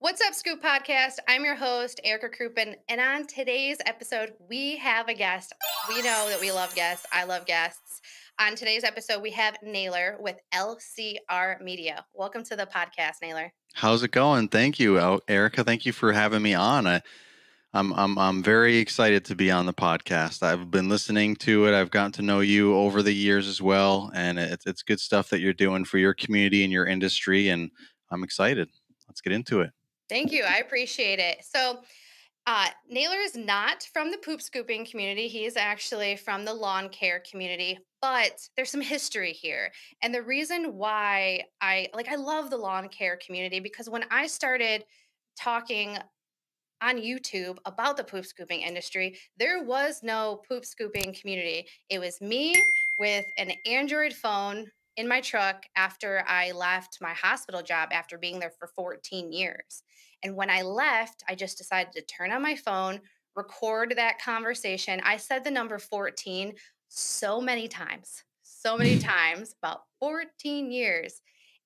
What's up, Scoop Podcast? I'm your host, Erica Kroopin, and on today's episode, we have a guest. We know that we love guests. I love guests. On today's episode, we have Naylor with LCR Media. Welcome to the podcast, Naylor. How's it going? Thank you, Erica. Thank you for having me on. I'm very excited to be on the podcast. I've been listening to it. I've gotten to know you over the years as well, and it's good stuff that you're doing for your community and your industry. And I'm excited. Let's get into it. Thank you. I appreciate it. Naylor is not from the poop scooping community. He is actually from the lawn care community, but there's some history here. And the reason why I love the lawn care community because when I started talking on YouTube about the poop scooping industry, there was no poop scooping community. It was me with an Android phone in my truck after I left my hospital job after being there for 14 years. And when I left, I just decided to turn on my phone, record that conversation. I said the number 14 so many times, about 14 years.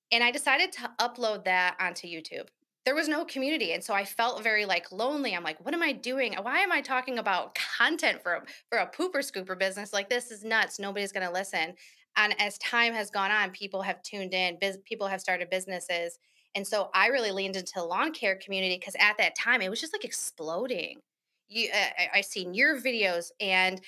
And I decided to upload that onto YouTube. There was no community, and so I felt very, lonely. I'm like, "What am I doing? Why am I talking about content for a pooper scooper business? Like, this is nuts. Nobody's gonna listen." And as time has gone on, people have tuned in, people have started businesses, and so I really leaned into the lawn care community because at that time, it was just, like, exploding. I seen your videos, and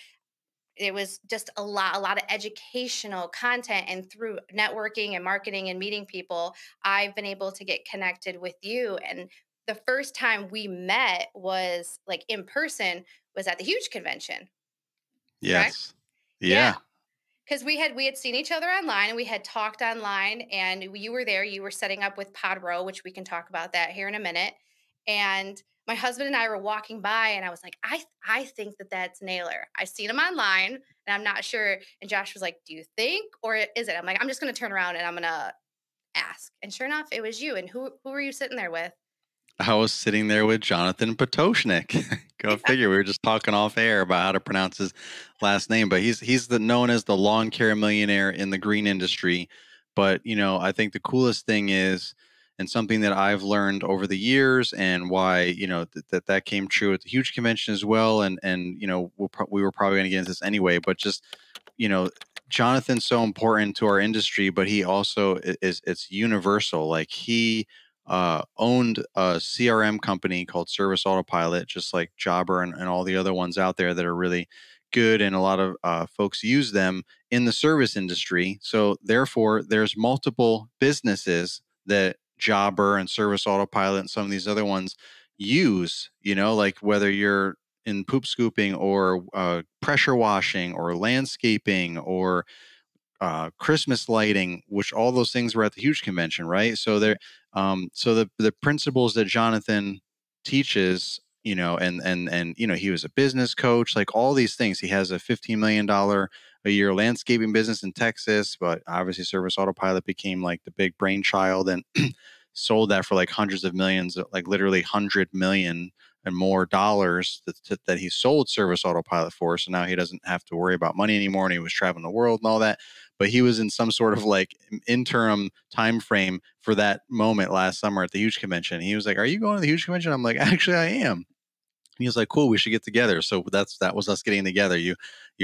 it was just a lot of educational content, and through networking and marketing and meeting people, I've been able to get connected with you. And the first time we met was like in person was at the huge convention, correct? Yes. Yeah, Yeah. because we had seen each other online and we had talked online, and you were there. You were setting up with Podro, which we can talk about that here in a minute. And my husband and I were walking by, and I was like, I think that that's Naylor. I seen him online, and I'm not sure. And Josh was like, "Do you think, or is it?" I'm like, "I'm just gonna turn around and I'm gonna ask." And sure enough, it was you. And who were you sitting there with? I was sitting there with Jonathan Potoshnik. Go figure. We were just talking off air about how to pronounce his last name, but he's known as the lawn care millionaire in the green industry. But I think the coolest thing is, and something that I've learned over the years, and why that came true at the huge convention as well. And we were probably going to get into this anyway, but just you know. Jonathan's so important to our industry, but he also is it's universal. Like he owned a CRM company called Service Autopilot, just like Jobber and all the other ones out there that are really good. And a lot of folks use them in the service industry. So therefore, there's multiple businesses that Jobber and Service Autopilot and some of these other ones use, like whether you're in poop scooping or pressure washing or landscaping or Christmas lighting, which all those things were at the huge convention, right? So so the principles that Jonathan teaches, and he was a business coach, like all these things. He has a $15 million a year landscaping business in Texas, but obviously Service Autopilot became like the big brainchild and sold that for like hundreds of millions, like literally 100 million and more dollars that he sold Service Autopilot for. So now he doesn't have to worry about money anymore, and he was traveling the world and all that. But he was in some sort of like interim time frame for that moment last summer at the huge convention. He was like, "Are you going to the huge convention?" I'm like, "Actually, I am." He was like, "Cool, we should get together." So that was us getting together. You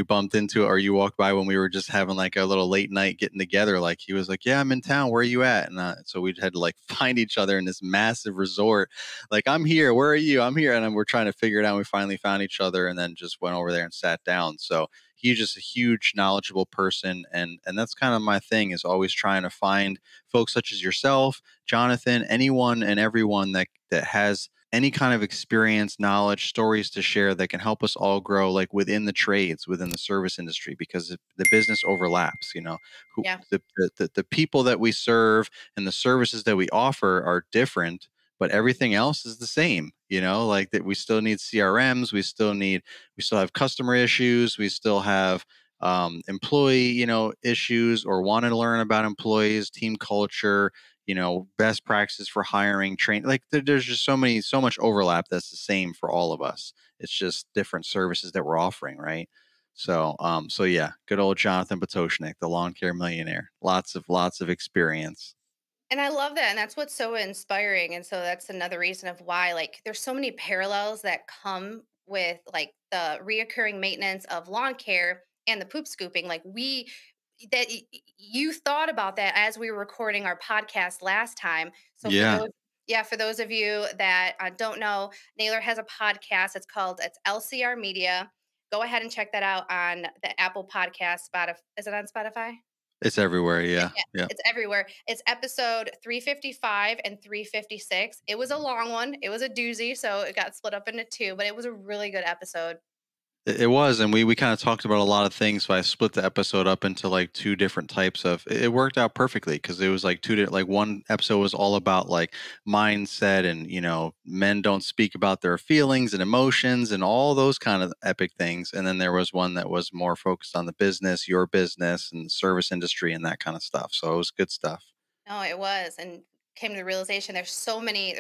bumped into, or you walked by when we were just having like a little late night getting together. Like he was like, "Yeah, I'm in town. Where are you at?" And so we had to like find each other in this massive resort. Like, "I'm here. Where are you?" "I'm here." And then we're trying to figure it out. We finally found each other, and then just went over there and sat down. So he's just a huge knowledgeable person, and that's kind of my thing, is always trying to find folks such as yourself, Jonathan, anyone and everyone that has any kind of experience, knowledge, stories to share that can help us all grow, like within the trades, within the service industry, because the business overlaps. Who Yeah. the people that we serve and the services that we offer are different, but everything else is the same. Like that we still need CRMs, we still have customer issues, we still have employee, issues, or want to learn about employees, team culture, best practices for hiring, train. Like there's just so much overlap that's the same for all of us. It's just different services that we're offering, right? So yeah, good old Jonathan Potoshnik, the lawn care millionaire. Lots of experience. And I love that, and that's what's so inspiring, and so that's another reason of why, like, there's so many parallels that come with, like, the reoccurring maintenance of lawn care and the poop scooping, like, we that you thought about that as we were recording our podcast last time, so for Yeah, those yeah, for those of you that, don't know, Naylor has a podcast, it's LCR Media. Go ahead and check that out on the Apple Podcast, Spotif is it on Spotify? it's everywhere. Yeah, Yeah, yeah. it's everywhere. It's episode 355 and 356. It was a long one. It was a doozy, so it got split up into 2, but it was a really good episode. It was, and we kind of talked about a lot of things. So I split the episode up into like two different types of. It worked out perfectly because it was like like one episode was all about like mindset and men don't speak about their feelings and emotions and all those kind of epic things. And then there was one that was more focused on the business, your business, and the service industry and that kind of stuff. So it was good stuff. No, it was, and came to the realization there's so many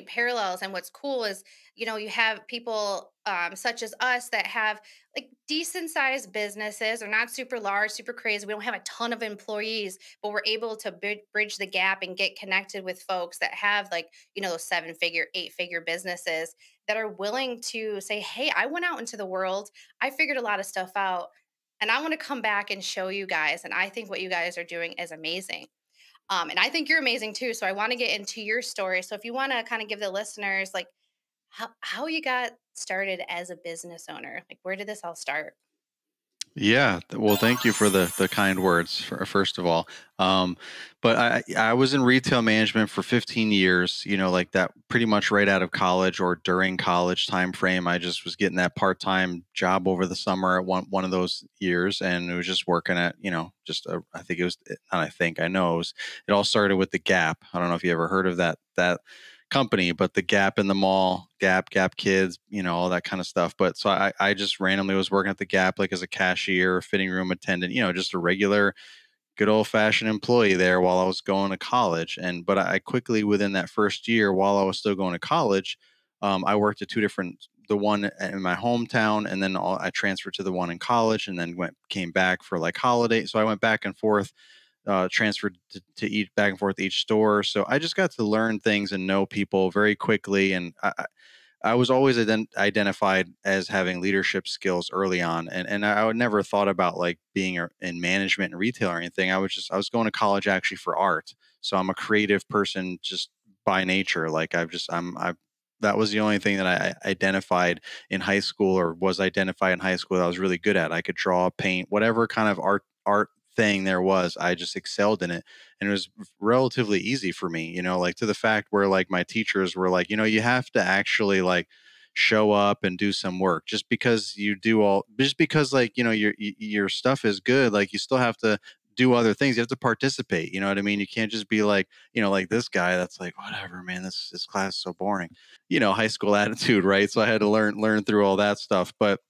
parallels. And what's cool is, you have people such as us that have like decent sized businesses. They're not super large, super crazy. We don't have a ton of employees, but we're able to bridge the gap and get connected with folks that have like those 7 figure, 8 figure businesses that are willing to say, "Hey, I went out into the world. I figured a lot of stuff out." And I want to come back and show you guys. And I think what you guys are doing is amazing. And I think you're amazing too. So I want to get into your story. So if you want to kind of give the listeners like how you got started as a business owner, like where did this all start? Yeah, well, thank you for the kind words first of all. Um, but I was in retail management for 15 years. Like that, pretty much right out of college or during college time frame. I just was getting that part time job over the summer at one of those years, and it was just working at just I think it was not I think I know it all started with the Gap. I don't know if you ever heard of that company, but the Gap in the mall, Gap Kids, all that kind of stuff. But so I just randomly was working at the Gap, like as a cashier, fitting room attendant, just a regular, good old fashioned employee there while I was going to college. But I quickly, within that first year, while I was still going to college, I worked at two different, the one in my hometown, and then I transferred to the one in college, and then came back for like holiday. So I went back and forth, transferred to each back and forth each store. So I just got to learn things and know people very quickly. And I was always identified as having leadership skills early on. And I would never thought about like being in management and retail or anything. I was going to college actually for art. So I'm a creative person just by nature. Like that was the only thing that I identified in high school or was identified in high school that I was really good at. I could draw, paint, whatever kind of art thing there was. I just excelled in it, and it was relatively easy for me, like to the fact where like my teachers were like, you have to actually like show up and do some work. Just because like your stuff is good, like you still have to do other things. You have to participate, you know what I mean? You can't just be like, like this guy that's like, whatever, man, this class is so boring, high school attitude, right? So I had to learn through all that stuff. But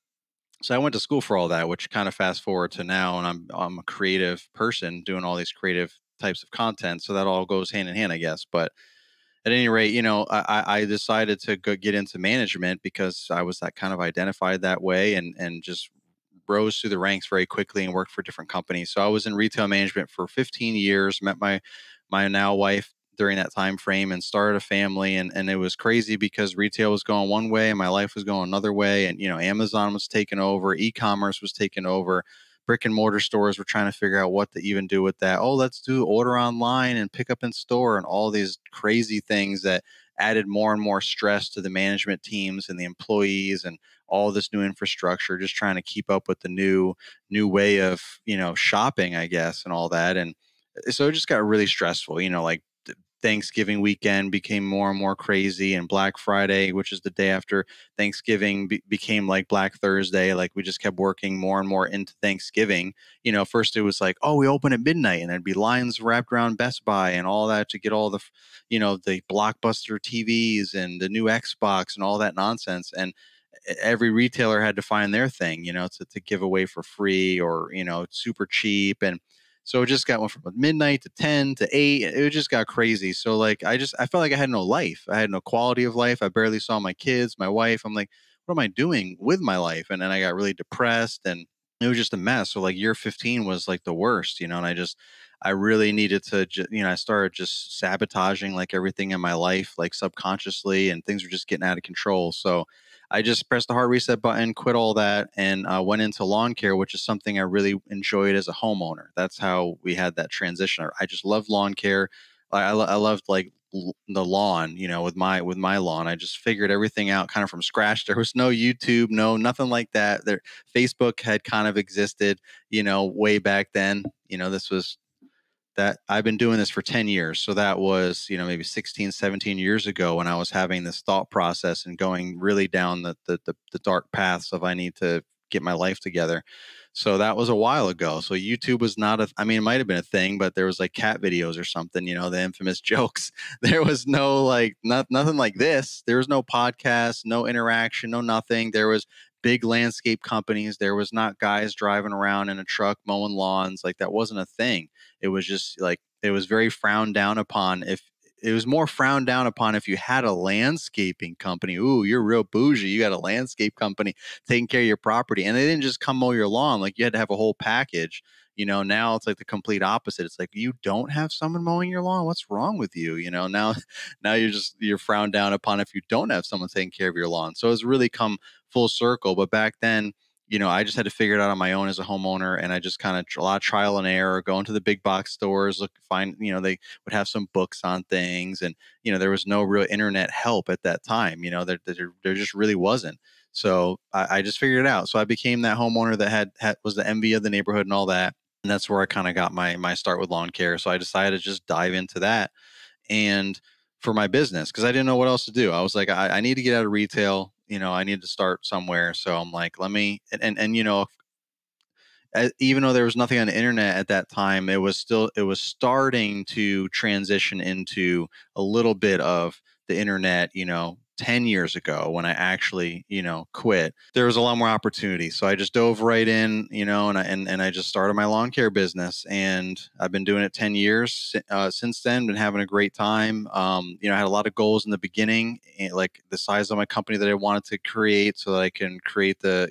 so I went to school for all that, which kind of fast forward to now, and I'm a creative person doing all these creative types of content. So that all goes hand in hand, I guess. But at any rate, I decided to go get into management because I was that kind of identified that way, and just rose through the ranks very quickly and worked for different companies. So I was in retail management for 15 years, met my now wife during that time frame and started a family, and it was crazy because retail was going one way and my life was going another way. And Amazon was taking over, e-commerce was taking over, brick and mortar stores were trying to figure out what to even do with that. Oh, let's do order online and pick up in store and all these crazy things that added more and more stress to the management teams and the employees and all this new infrastructure, just trying to keep up with the new way of shopping, I guess, and all that. And so it just got really stressful. Like Thanksgiving weekend became more and more crazy, and Black Friday, which is the day after Thanksgiving, became like Black Thursday. Like we just kept working more and more into Thanksgiving. First it was like, oh, we open at midnight, and there'd be lines wrapped around Best Buy and all that to get all the blockbuster TVs and the new Xbox and all that nonsense. And every retailer had to find their thing, to give away for free or, super cheap. And so it just went from midnight to 10 to 8. It just got crazy. So like, I felt like I had no life. I had no quality of life. I barely saw my kids, my wife. I'm like, what am I doing with my life? And then I got really depressed, and it was just a mess. So like year 15 was like the worst, and I really needed to, I started just sabotaging like everything in my life, like subconsciously, and things were just getting out of control. So I just pressed the hard reset button, quit all that, and went into lawn care, which is something I really enjoyed as a homeowner. That's how we had that transition. I just loved lawn care. I loved like the lawn, with my lawn. I just figured everything out kind of from scratch. There was no YouTube, no nothing like that. Facebook had kind of existed, way back then. This was that I've been doing this for 10 years. So that was, maybe 16, 17 years ago when I was having this thought process and going really down the dark paths of I need to get my life together. So that was a while ago. So YouTube was not I mean, it might have been a thing, but there was like cat videos or something, the infamous jokes. There was no like, nothing like this. There was no podcast, no interaction, no nothing. There was big landscape companies. There was not guys driving around in a truck mowing lawns. Like that wasn't a thing. It was just like, it was very frowned down upon. If it was more frowned down upon if you had a landscaping company. Ooh, you're real bougie. You got a landscape company taking care of your property. And they didn't just come mow your lawn. Like you had to have a whole package. Now it's like the complete opposite. It's like, you don't have someone mowing your lawn. What's wrong with you? Now, now you're frowned down upon if you don't have someone taking care of your lawn. So it's really come full circle. But back then, I just had to figure it out on my own as a homeowner. And I just kind of a lot of trial and error, going to the big box stores, find, they would have some books on things. And, there was no real internet help at that time. There just really wasn't. So I just figured it out. So I became that homeowner that was the envy of the neighborhood and all that. And that's where I kind of got my start with lawn care. So I decided to just dive into that. And for my business, because I didn't know what else to do. I was like, I need to get out of retail. I need to start somewhere. So I'm like, let me, and even though there was nothing on the internet at that time, it was starting to transition into a little bit of the internet, 10 years ago when I actually, quit. There was a lot more opportunity. So I just dove right in, and I just started my lawn care business, and I've been doing it 10 years since then, been having a great time. I had a lot of goals in the beginning, like the size of my company that I wanted to create so that I can create the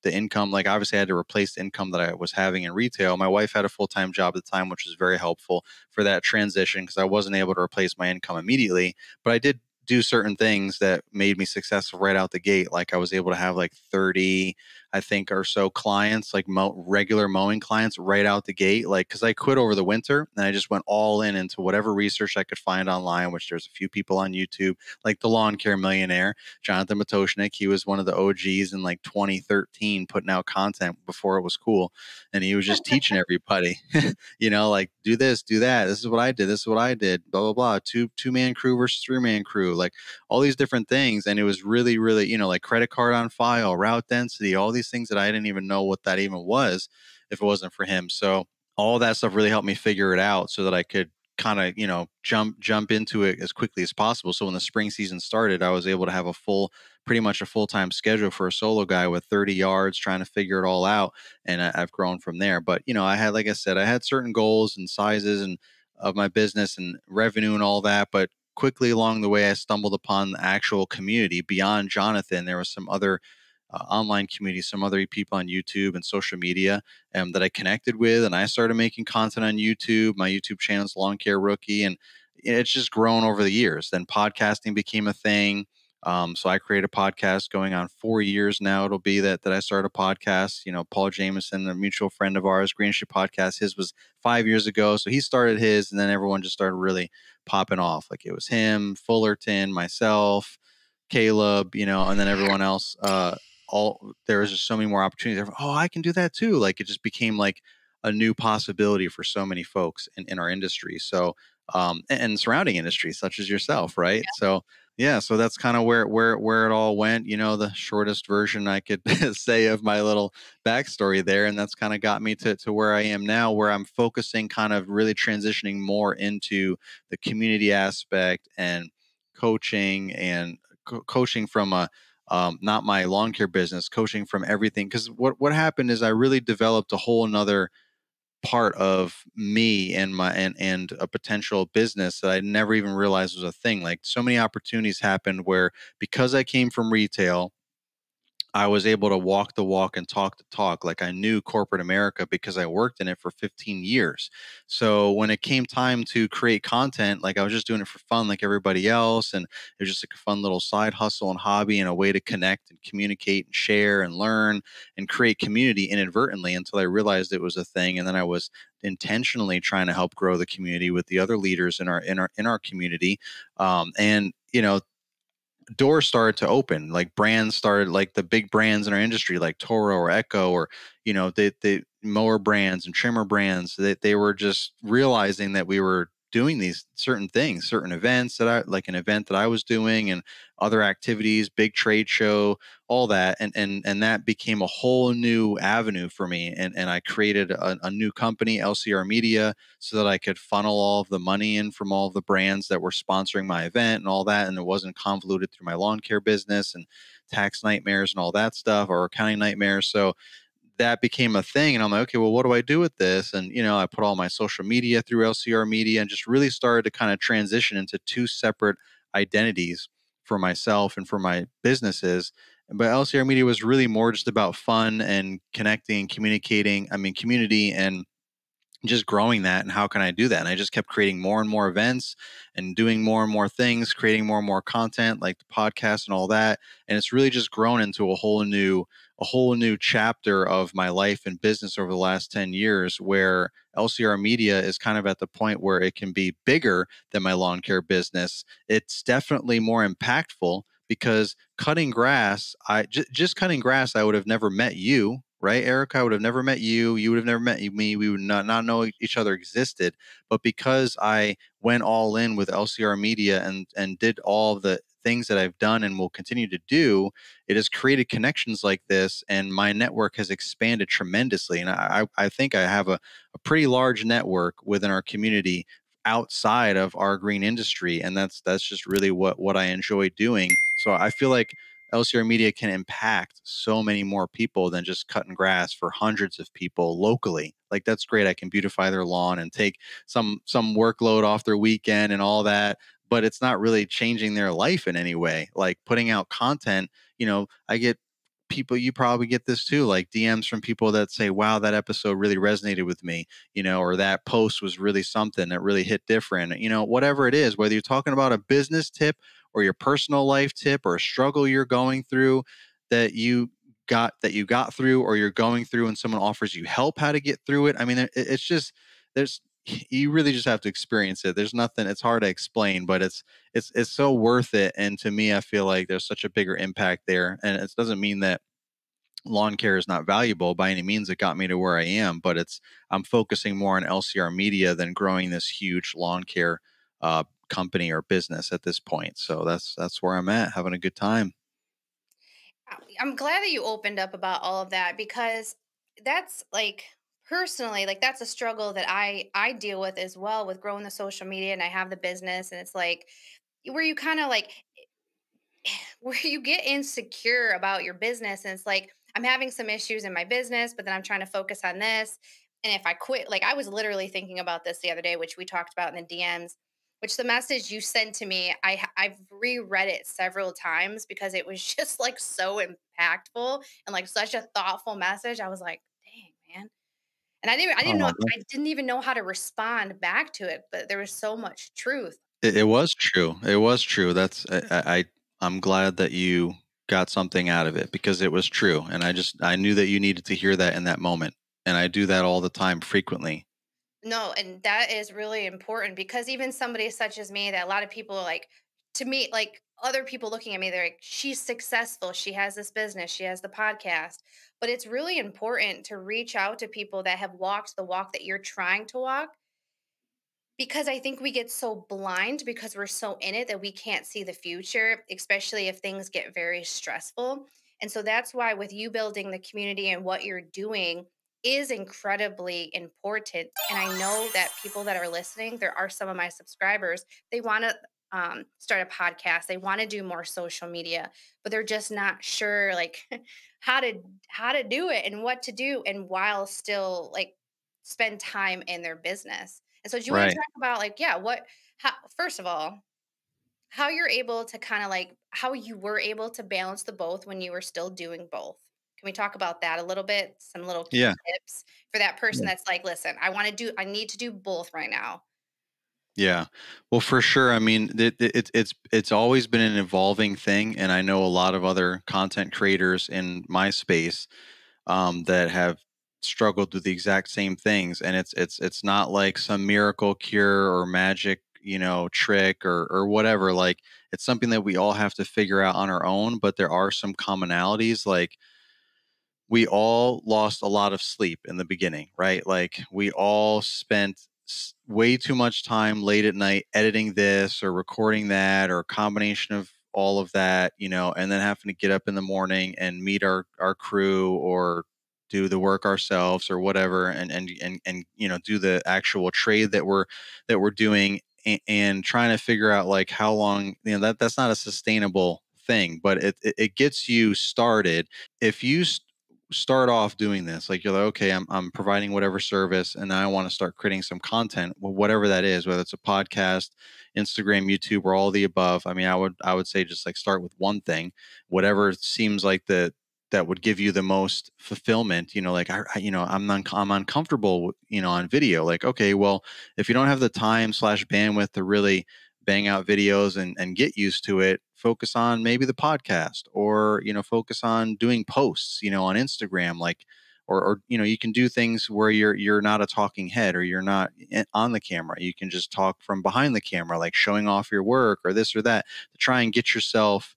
income. Like obviously I had to replace the income that I was having in retail. My wife had a full-time job at the time, which was very helpful for that transition because I wasn't able to replace my income immediately, but I did do certain things that made me successful right out the gate. Like I was able to have like 30, I think, or so clients, like regular mowing clients right out the gate. Like, cause I quit over the winter and I just went all in into whatever research I could find online, which there's a few people on YouTube, like the Lawn Care Millionaire, Jonathan Matoshnik. He was one of the OGs in like 2013, putting out content before it was cool. And he was just teaching everybody, like do this, do that. This is what I did. This is what I did. Blah, blah, blah. Two-man crew versus three-man crew, like all these different things. And it was really, really, like credit card on file, route density, all these things that I didn't even know what that even was if it wasn't for him. So all that stuff really helped me figure it out so that I could kind of, jump into it as quickly as possible. So when the spring season started, I was able to have pretty much a full-time schedule for a solo guy with 30 yards trying to figure it all out. And I've grown from there. But, like I said, I had certain goals and sizes and of my business and revenue and all that. But quickly along the way, I stumbled upon the actual community beyond Jonathan. There was some other online community, some other people on YouTube and social media that I connected with. And I started making content on YouTube. My YouTube channel is Lawn Care Rookie. And it's just grown over the years. Then podcasting became a thing. So I created a podcast going on 4 years now. It'll be that I started a podcast. Paul Jameson, a mutual friend of ours, Green Ship Podcast, his was 5 years ago. So he started his, and then everyone just started really popping off. Like it was him, Fullerton, myself, Caleb, and then everyone else. There was just so many more opportunities. Oh, I can do that too. Like it just became like a new possibility for so many folks in our industry. So and surrounding industries such as yourself, right? So yeah, so that's kind of where it all went. The shortest version I could say of my little backstory there, and that's kind of got me to where I am now, where I'm focusing, kind of really transitioning more into the community aspect and coaching and coaching from a not my lawn care business, coaching from everything. Because what happened is I really developed a whole another part of me and and a potential business that I never even realized was a thing. Like so many opportunities happened where, because I came from retail, I was able to walk the walk and talk the talk. Like I knew corporate America because I worked in it for 15 years. So when it came time to create content, like I was just doing it for fun, like everybody else. And it was just like a fun little side hustle and hobby and a way to connect and communicate and share and learn and create community inadvertently until I realized it was a thing. And then I was intentionally trying to help grow the community with the other leaders in our community. And doors started to open, like brands started, like the big brands in our industry like Toro or Echo, or the mower brands and trimmer brands, that they were just realizing that we were doing these certain things, certain events, that I like an event that I was doing, and other activities, big trade show, all that. And that became a whole new avenue for me. And I created a new company, LCR Media, so that I could funnel all of the money in from all of the brands that were sponsoring my event and all that. And it wasn't convoluted through my lawn care business and tax nightmares and all that stuff, or accounting nightmares. So that became a thing. And I'm like, okay, well, what do I do with this? And, I put all my social media through LCR Media and just really started to kind of transition into two separate identities for myself and for my businesses. But LCR Media was really more just about fun and connecting, communicating, community, and just growing that. And how can I do that? And I just kept creating more and more events and doing more and more things, creating more and more content like the podcast and all that. And it's really just grown into a whole new chapter of my life and business over the last 10 years, where LCR Media is kind of at the point where it can be bigger than my lawn care business. It's definitely more impactful because cutting grass, just cutting grass, I would have never met you, right, Erica? I would have never met you. You would have never met me. We would not know each other existed. But because I went all in with LCR Media and did all of the things that I've done and will continue to do, it has created connections like this, and my network has expanded tremendously. And I think I have a pretty large network within our community outside of our green industry, and that's just really what I enjoy doing. So I feel like LCR Media can impact so many more people than just cutting grass for hundreds of people locally. Like that's great. I can beautify their lawn and take some workload off their weekend and all that, but it's not really changing their life in any way. Like putting out content, I get people, you probably get this too, like DMs from people that say, wow, that episode really resonated with me, or that post was really something that really hit different, whatever it is, whether you're talking about a business tip or your personal life tip or a struggle you're going through that you got through or you're going through, and someone offers you help how to get through it. I mean, it's just, there's you really just have to experience it. There's nothing, it's hard to explain, but it's so worth it. And to me, I feel like there's such a bigger impact there. And it doesn't mean that lawn care is not valuable by any means. It got me to where I am, but I'm focusing more on LCR Media than growing this huge lawn care company or business at this point. So that's where I'm at, having a good time. I'm glad that you opened up about all of that, because that's like, personally, like that's a struggle that I deal with as well, with growing the social media, and I have the business, and it's like where you kind of like where you get insecure about your business, and it's like I'm having some issues in my business, but then I'm trying to focus on this. And if I quit, like I was literally thinking about this the other day, which we talked about in the DMs, which the message you sent to me, I've reread it several times because it was just like so impactful and like such a thoughtful message. I was like, dang, man. And Oh, I didn't even know how to respond back to it, but there was so much truth. it was true. It was true. I'm glad that you got something out of it because it was true. And I knew that you needed to hear that in that moment. And I do that all the time frequently. No, and that is really important, because even somebody such as me, that a lot of people like, to me, like other people looking at me, they're like, she's successful. She has this business, she has the podcast. But it's really important to reach out to people that have walked the walk that you're trying to walk, because I think we get so blind because we're so in it that we can't see the future, especially if things get very stressful. And so that's why, with you building the community and what you're doing, is incredibly important. And I know that people that are listening, there are some of my subscribers, they want to start a podcast, they want to do more social media, but they're just not sure, like how to do it and what to do, and while still like spend time in their business. And so do you want to Right. talk about like, yeah, what how first of all, how you're able to kind of like how you were able to balance the both when you were still doing both. Can we talk about that a little bit? Some little key Yeah. tips for that person Yeah. that's like, listen, I need to do both right now. Yeah. Well, for sure. I mean, it's always been an evolving thing, and I know a lot of other content creators in my space that have struggled with the exact same things, and it's not like some miracle cure or magic, trick or whatever. Like, it's something that we all have to figure out on our own. But there are some commonalities, like we all lost a lot of sleep in the beginning, right? Like we all spent way too much time late at night editing this or recording that or a combination of all of that, and then having to get up in the morning and meet our crew or do the work ourselves or whatever and do the actual trade that we're doing and trying to figure out like how long, that's not a sustainable thing, but it gets you started. If you start off doing this, like you're like, okay, I'm providing whatever service and I want to start creating some content, well, whatever that is, whether it's a podcast, Instagram, YouTube, or all the above. I mean, I would say just like start with one thing, whatever seems like that would give you the most fulfillment. Like I'm uncomfortable, on video. Like, okay, well, if you don't have the time slash bandwidth to really bang out videos and get used to it, focus on maybe the podcast, or focus on doing posts, on Instagram, like, or you can do things where you're not a talking head, or you're not on the camera. You can just talk from behind the camera, like showing off your work or this or that, to try and get yourself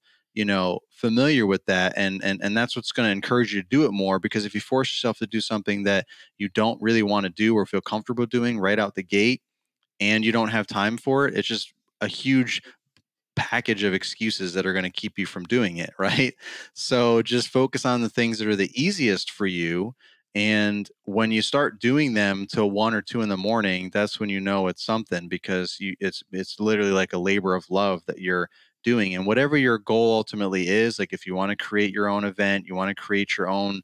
familiar with that. And that's what's going to encourage you to do it more, because if you force yourself to do something that you don't really want to do or feel comfortable doing right out the gate, and you don't have time for it, it's just a huge package of excuses that are going to keep you from doing it, right? So just focus on the things that are the easiest for you. And when you start doing them till 1 or 2 in the morning, that's when you know it's something, because it's literally like a labor of love that you're doing. And whatever your goal ultimately is, like if you want to create your own event, you want to create your own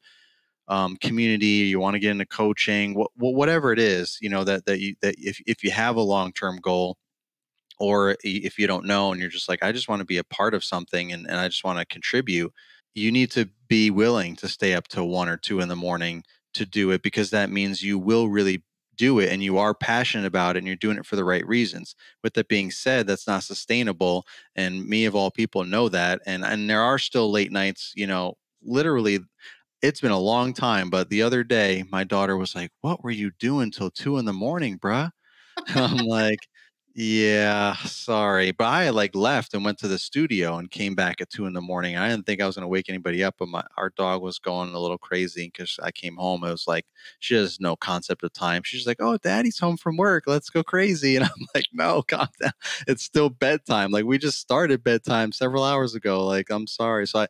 community, you want to get into coaching, whatever it is, that if you have a long term goal, or if you don't know and you're just like, I just want to be a part of something, and I just want to contribute, you need to be willing to stay up till 1 or 2 in the morning to do it, because that means you will really do it and you are passionate about it and you're doing it for the right reasons. With that being said, that's not sustainable. And me of all people know that. And there are still late nights, literally. It's been a long time, but the other day my daughter was like, "What were you doing till 2 in the morning, bruh?" I'm like, yeah, sorry. But I like left and went to the studio and came back at 2 in the morning. I didn't think I was gonna wake anybody up, but our dog was going a little crazy because I came home. It was like she has no concept of time. She's like, "Oh, daddy's home from work. Let's go crazy." And I'm like, "No, calm down. It's still bedtime. Like we just started bedtime several hours ago. Like, I'm sorry." So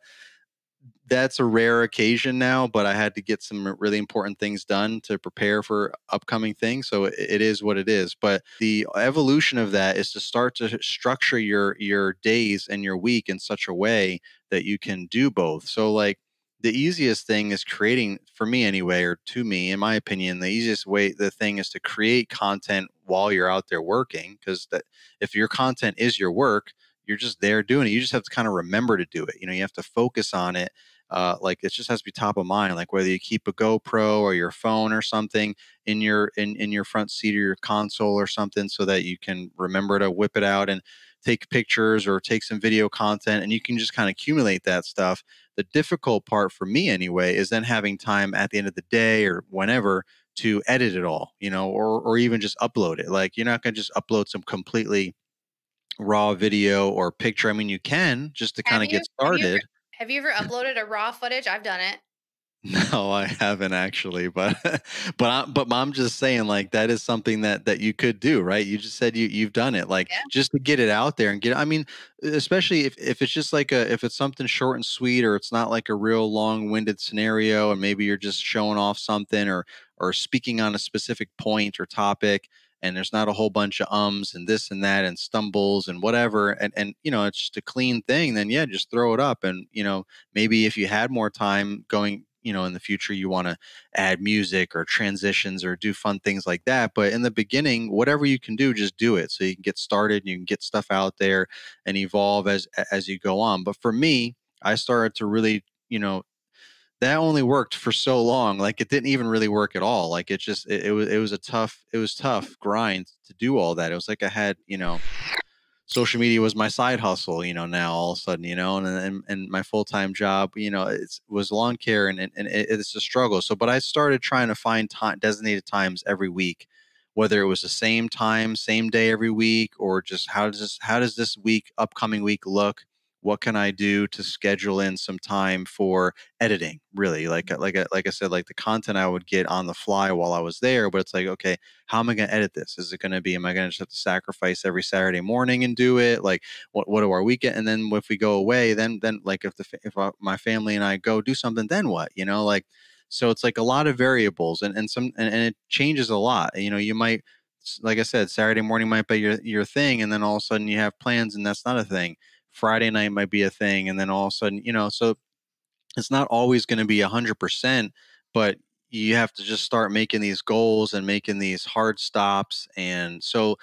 that's a rare occasion now, but I had to get some really important things done to prepare for upcoming things. So it is what it is. But the evolution of that is to start to structure your days and your week in such a way that you can do both. So like the easiest thing is creating, for me anyway, or to me, in my opinion, the easiest way, the thing is to create content while you're out there working. Because that, if your content is your work, you're just there doing it. You just have to kind of remember to do it. You have to focus on it. Like it just has to be top of mind. Like whether you keep a GoPro or your phone or something in your front seat or your console or something, so that you can remember to whip it out and take pictures or take some video content, and you can just kind of accumulate that stuff. The difficult part for me anyway is then having time at the end of the day or whenever to edit it all, or even just upload it. Like you're not going to just upload some completely raw video or picture. I mean, you can, just to kind Have of you? get started. Have you ever uploaded a raw footage? I've done it. No, I haven't actually, but but I'm just saying, like, that is something that you could do, right? You just said you've done it, like, Yeah. just to get it out there and get. I mean, especially if it's just like if it's something short and sweet, or it's not like a real long-winded scenario, and maybe you're just showing off something, or speaking on a specific point or topic, and there's not a whole bunch of ums and this and that and stumbles and whatever, and it's just a clean thing. Then yeah, just throw it up, and maybe if you had more time in the future you want to add music or transitions or do fun things like that. But in the beginning, whatever you can do, just do it so you can get started, you can get stuff out there and evolve as you go on. But for me, I started to really, that only worked for so long. Like it didn't even really work at all. Like it was tough grind to do all that. It was like I had, social media was my side hustle, now all of a sudden, and my full-time job, was lawn care, and it's a struggle. So, but I started trying to find time, designated times every week, whether it was the same time, same day every week, or just how does this upcoming week look? What can I do to schedule in some time for editing? Really, like I said, like the content I would get on the fly while I was there, but it's like, okay, how am I going to edit this? Is it going to be, am I going to just have to sacrifice every Saturday morning and do it? Like, what do our weekend? And then if we go away, then like my family and I go do something, then what? Like, so it's like a lot of variables, and it changes a lot. You might, like I said, Saturday morning might be your thing, and then all of a sudden you have plans, and that's not a thing. Friday night might be a thing, and then all of a sudden, so it's not always going to be 100%, but you have to just start making these goals and making these hard stops. And so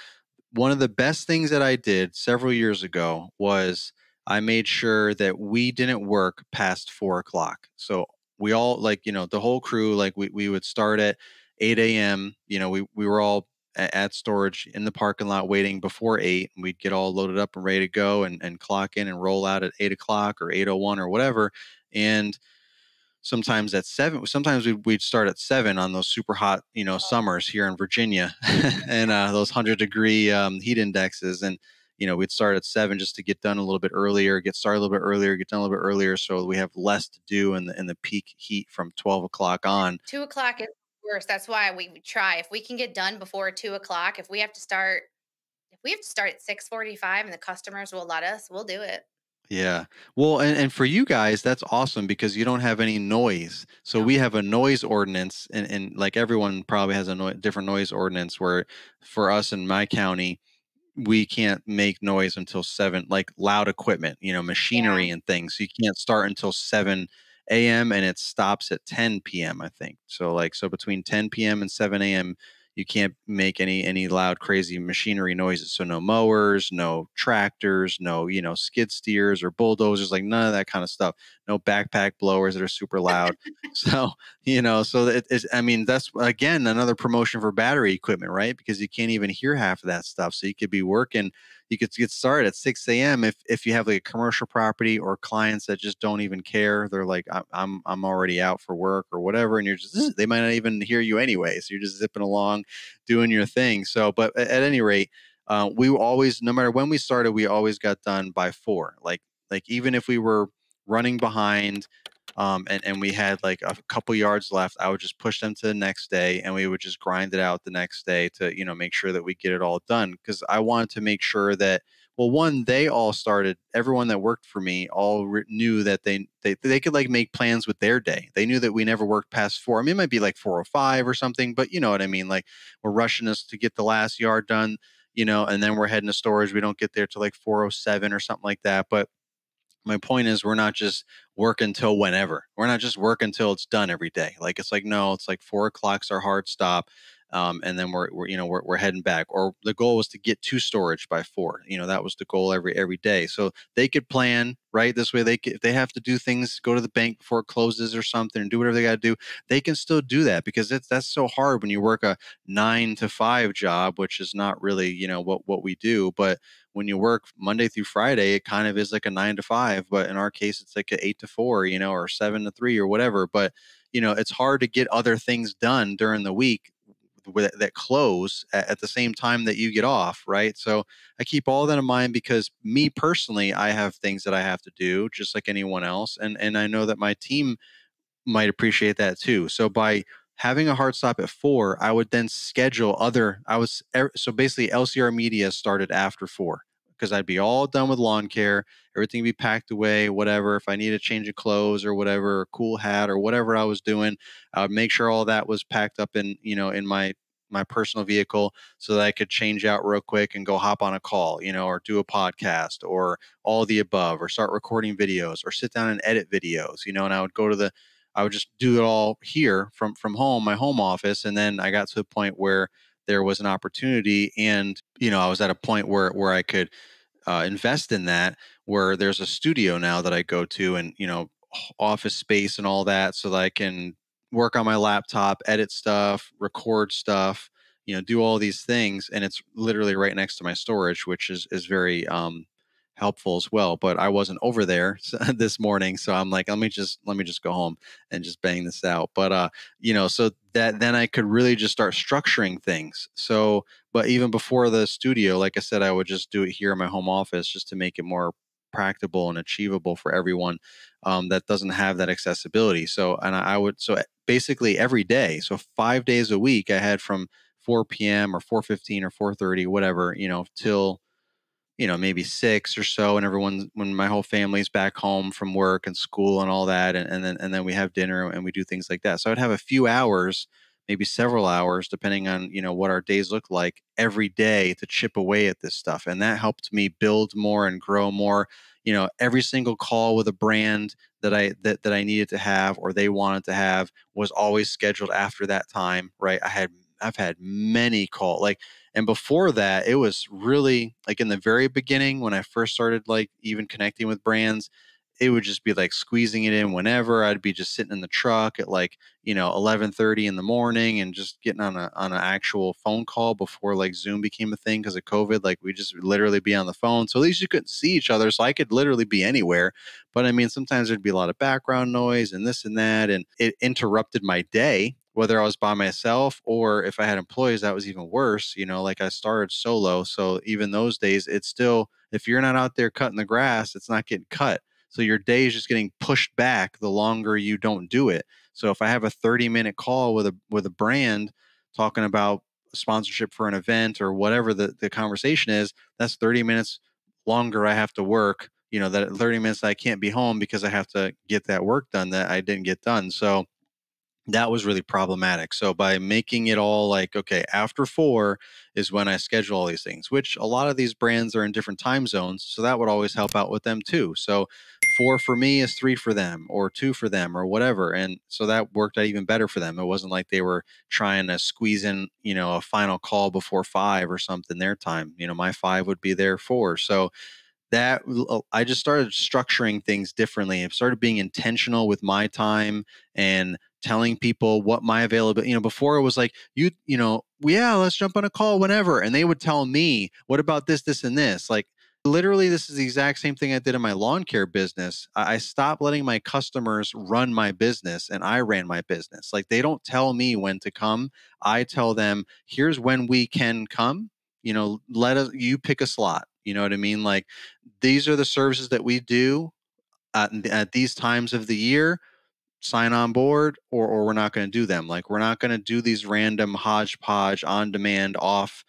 one of the best things that I did several years ago was I made sure that we didn't work past 4 o'clock. So we all, like, the whole crew, like we would start at 8 a.m. We were all at storage in the parking lot waiting before 8. And we'd get all loaded up and ready to go and clock in and roll out at 8 o'clock or 8:01 or whatever. And sometimes at 7, sometimes we'd start at 7 on those super hot summers here in Virginia, and those 100-degree heat indexes. And we'd start at 7 just to get done a little bit earlier, get started a little bit earlier, get done a little bit earlier, so we have less to do in the peak heat from 12 o'clock on. 2 o'clock is worse. That's why we try. If we can get done before 2 o'clock, if we have to start at 6:45 and the customers will let us, we'll do it. Yeah. Well, and for you guys, that's awesome because you don't have any noise. So No. we have a noise ordinance, and like everyone probably has a different noise ordinance, where for us in my county, we can't make noise until 7, like loud equipment, Yeah. machinery and things. So you can't start until 7 a.m. and it stops at 10 p.m., I think. So between 10 p.m. and 7 a.m., you can't make any loud, crazy machinery noises. So no mowers, no tractors, no, skid steers or bulldozers, like none of that kind of stuff. No backpack blowers that are super loud. So, so I mean, that's again another promotion for battery equipment, right? Because you can't even hear half of that stuff. So you could be working, you could get started at 6 a.m. if you have like a commercial property or clients that just don't even care. They're like, I'm already out for work or whatever, and you're just, they might not even hear you anyway. So you're just zipping along, doing your thing. So, but at any rate, we always, no matter when we started, we always got done by 4. Like even if we were running behind, and we had like a couple yards left, I would just push them to the next day, and we would just grind it out the next day to make sure that we get it all done, because I wanted to make sure that, well, one, they all started, everyone that worked for me all knew that they could like make plans with their day. They knew that we never worked past 4. I mean, it might be like 4:05 or something, but you know what I mean, like we're rushing us to get the last yard done, and then we're heading to storage. We don't get there till like 4:07 or something like that. But my point is, we're not just working until whenever. We're not just working until it's done every day. Like it's like, no, it's like 4 o'clock's our hard stop. And then we're heading back. Or the goal was to get to storage by 4. That was the goal every day. So they could plan, right? This way if they have to do things, go to the bank before it closes or something, and do whatever they got to do, they can still do that, because that's so hard when you work a 9 to 5 job, which is not really, what we do. But when you work Monday through Friday, it kind of is like a 9 to 5, but in our case, it's like a 8 to 4, or 7 to 3 or whatever. But, it's hard to get other things done during the week that close at the same time that you get off, right? So I keep all that in mind, because me personally, I have things that I have to do just like anyone else. And I know that my team might appreciate that too. So by having a hard stop at 4, I would then schedule so basically LCR Media started after 4, because I'd be all done with lawn care, everything would be packed away, whatever. If I need a change of clothes or whatever, a cool hat or whatever I was doing, I would make sure all that was packed up in my personal vehicle, so that I could change out real quick and go hop on a call, or do a podcast, or all the above, or start recording videos, or sit down and edit videos, and I would go to I would just do it all here from home, my home office. And then I got to the point where there was an opportunity, and I was at a point where I could invest in that, where there's a studio now that I go to, and office space and all that, so that I can work on my laptop, edit stuff, record stuff, do all these things, and it's literally right next to my storage, which is very helpful as well. But I wasn't over there this morning, so I'm like, let me just go home and just bang this out. But so that then I could really just start structuring things. So, but even before the studio, like I said, I would just do it here in my home office, just to make it more practical and achievable for everyone that doesn't have that accessibility. So, and I would, so basically every day, so 5 days a week, I had from 4 p.m. or 4:15 or 4:30, whatever, till maybe 6 or so, and when my whole family's back home from work and school and all that, and then we have dinner and we do things like that. So I'd have a few hours, maybe several hours, depending on what our days look like every day, to chip away at this stuff, and that helped me build more and grow more. Every single call with a brand that I needed to have, or they wanted to have, was always scheduled after that time, right? I've had many calls, like, and before that, it was really like in the very beginning when I first started, like, even connecting with brands, it would just be like squeezing it in whenever. I'd be just sitting in the truck at, like, 11:30 in the morning, and just getting on an actual phone call before, like, Zoom became a thing because of COVID. Like, we just would literally be on the phone. So at least you couldn't see each other. So I could literally be anywhere. But I mean, sometimes there'd be a lot of background noise and this and that, and it interrupted my day, whether I was by myself or if I had employees. That was even worse. Like, I started solo. So even those days, it's still, if you're not out there cutting the grass, it's not getting cut. So your day is just getting pushed back the longer you don't do it. So if I have a 30-minute call with a brand talking about sponsorship for an event or whatever the conversation is, that's 30 minutes longer I have to work. That 30 minutes I can't be home because I have to get that work done that I didn't get done. So that was really problematic. So by making it all like, okay, after 4 is when I schedule all these things, which a lot of these brands are in different time zones. So that would always help out with them too. So 4 for me is 3 for them, or 2 for them, or whatever. And so that worked out even better for them. It wasn't like they were trying to squeeze in, a final call before 5 or something their time. My 5 would be their 4. So that I just started structuring things differently. I started being intentional with my time and telling people what my availability. Before it was like, yeah, let's jump on a call whenever, and they would tell me, what about this, this, and this. Like, literally, this is the exact same thing I did in my lawn care business. I stopped letting my customers run my business, and I ran my business. Like, they don't tell me when to come. I tell them, here's when we can come. You pick a slot. You know what I mean? Like, these are the services that we do at these times of the year. Sign on board, or we're not going to do them. Like, we're not going to do these random hodgepodge on demand off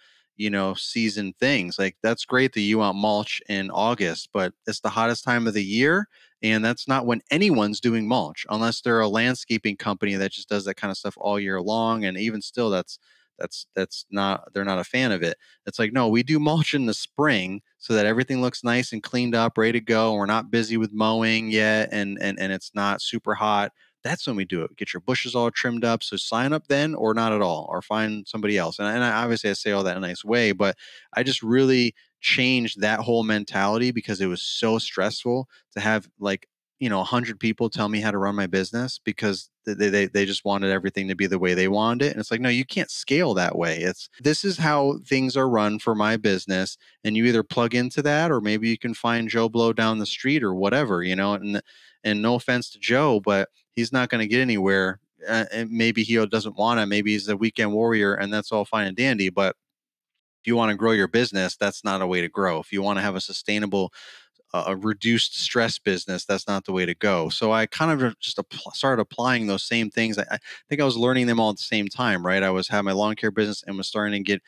season things. Like, that's great that you want mulch in August, but it's the hottest time of the year, and that's not when anyone's doing mulch, unless they're a landscaping company that just does that kind of stuff all year long. And even still, that's not, they're not a fan of it. It's like, no, we do mulch in the spring so that everything looks nice and cleaned up, ready to go. And we're not busy with mowing yet, and it's not super hot. That's when we do it. Get your bushes all trimmed up. So sign up then, or not at all, or find somebody else. And I, obviously I say all that in a nice way, but I just really changed that whole mentality because it was so stressful to have, like, 100 people tell me how to run my business because they just wanted everything to be the way they wanted it. And it's like, no, you can't scale that way. This is how things are run for my business. And you either plug into that, or maybe you can find Joe Blow down the street or whatever, and no offense to Joe, but he's not going to get anywhere. And maybe he doesn't want to. Maybe he's a weekend warrior, and that's all fine and dandy. But if you want to grow your business, that's not a way to grow. If you want to have a sustainable, a reduced stress business, that's not the way to go. So I kind of just started applying those same things. I think I was learning them all at the same time, right? I was having my lawn care business and was starting to get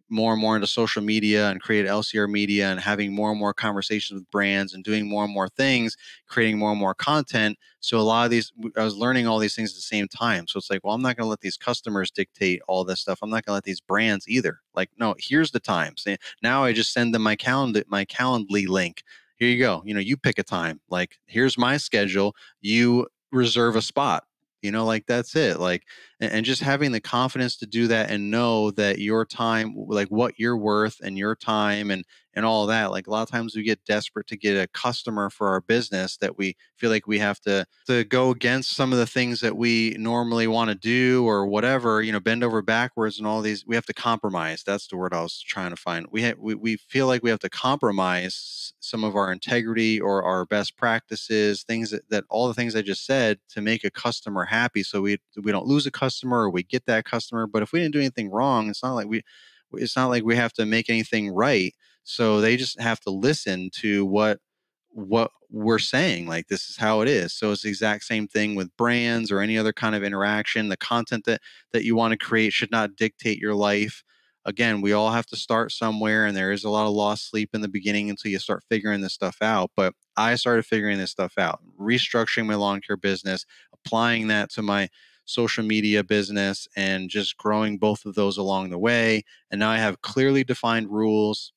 more and more into social media and create LCR Media, and having more and more conversations with brands and doing more and more things, creating more and more content. So a lot of these, I was learning all these things at the same time. So it's like, well, I'm not going to let these customers dictate all this stuff. I'm not going to let these brands either. Like, no, here's the times. Now I just send them my Calendly link. Here you go. You pick a time. Like, here's my schedule. You reserve a spot. like that's it. Like, and just having the confidence to do that and know that your time, like what you're worth and your time and all of that. Like a lot of times we get desperate to get a customer for our business that we feel like we have to go against some of the things that we normally want to do or whatever, bend over backwards and all these. We have to compromise. That's the word I was trying to find. We feel like we have to compromise some of our integrity or our best practices, things that all the things I just said to make a customer happy. So we don't lose a customer or we get that customer. But if we didn't do anything wrong, it's not like we have to make anything right. So they just have to listen to what we're saying. Like, this is how it is. So it's the exact same thing with brands or any other kind of interaction. The content that you want to create should not dictate your life. Again, we all have to start somewhere, and there is a lot of lost sleep in the beginning until you start figuring this stuff out. But I started figuring this stuff out, restructuring my lawn care business, applying that to my social media business, and just growing both of those along the way. And now I have clearly defined rules.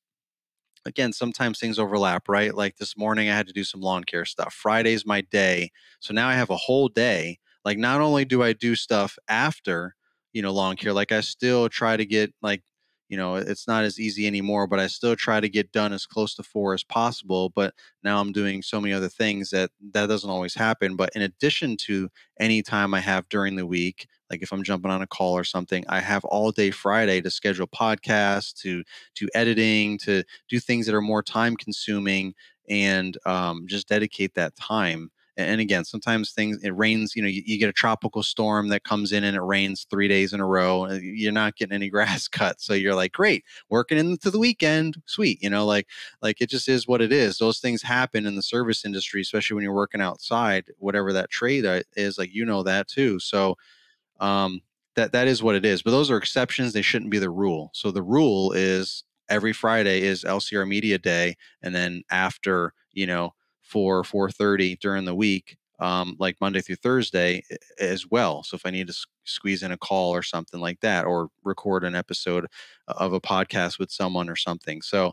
Again, sometimes things overlap, right? Like this morning, I had to do some lawn care stuff. Friday's my day. So now I have a whole day. Like, not only do I do stuff after, lawn care, like I still try to get, like, it's not as easy anymore, but I still try to get done as close to 4 as possible. But now I'm doing so many other things that doesn't always happen. But in addition to any time I have during the week, like if I'm jumping on a call or something, I have all day Friday to schedule podcasts, to editing, to do things that are more time consuming, and just dedicate that time. And again, sometimes it rains, you get a tropical storm that comes in and it rains 3 days in a row. You're not getting any grass cut. So you're like, great, working into the weekend. Sweet. Like it just is what it is. Those things happen in the service industry, especially when you're working outside, whatever that trade is, like, that too. So um, that is what it is. But those are exceptions. They shouldn't be the rule. So the rule is every Friday is LCR Media Day, and then after 4:30 during the week, like Monday through Thursday as well. So if I need to squeeze in a call or something like that, or record an episode of a podcast with someone or something. So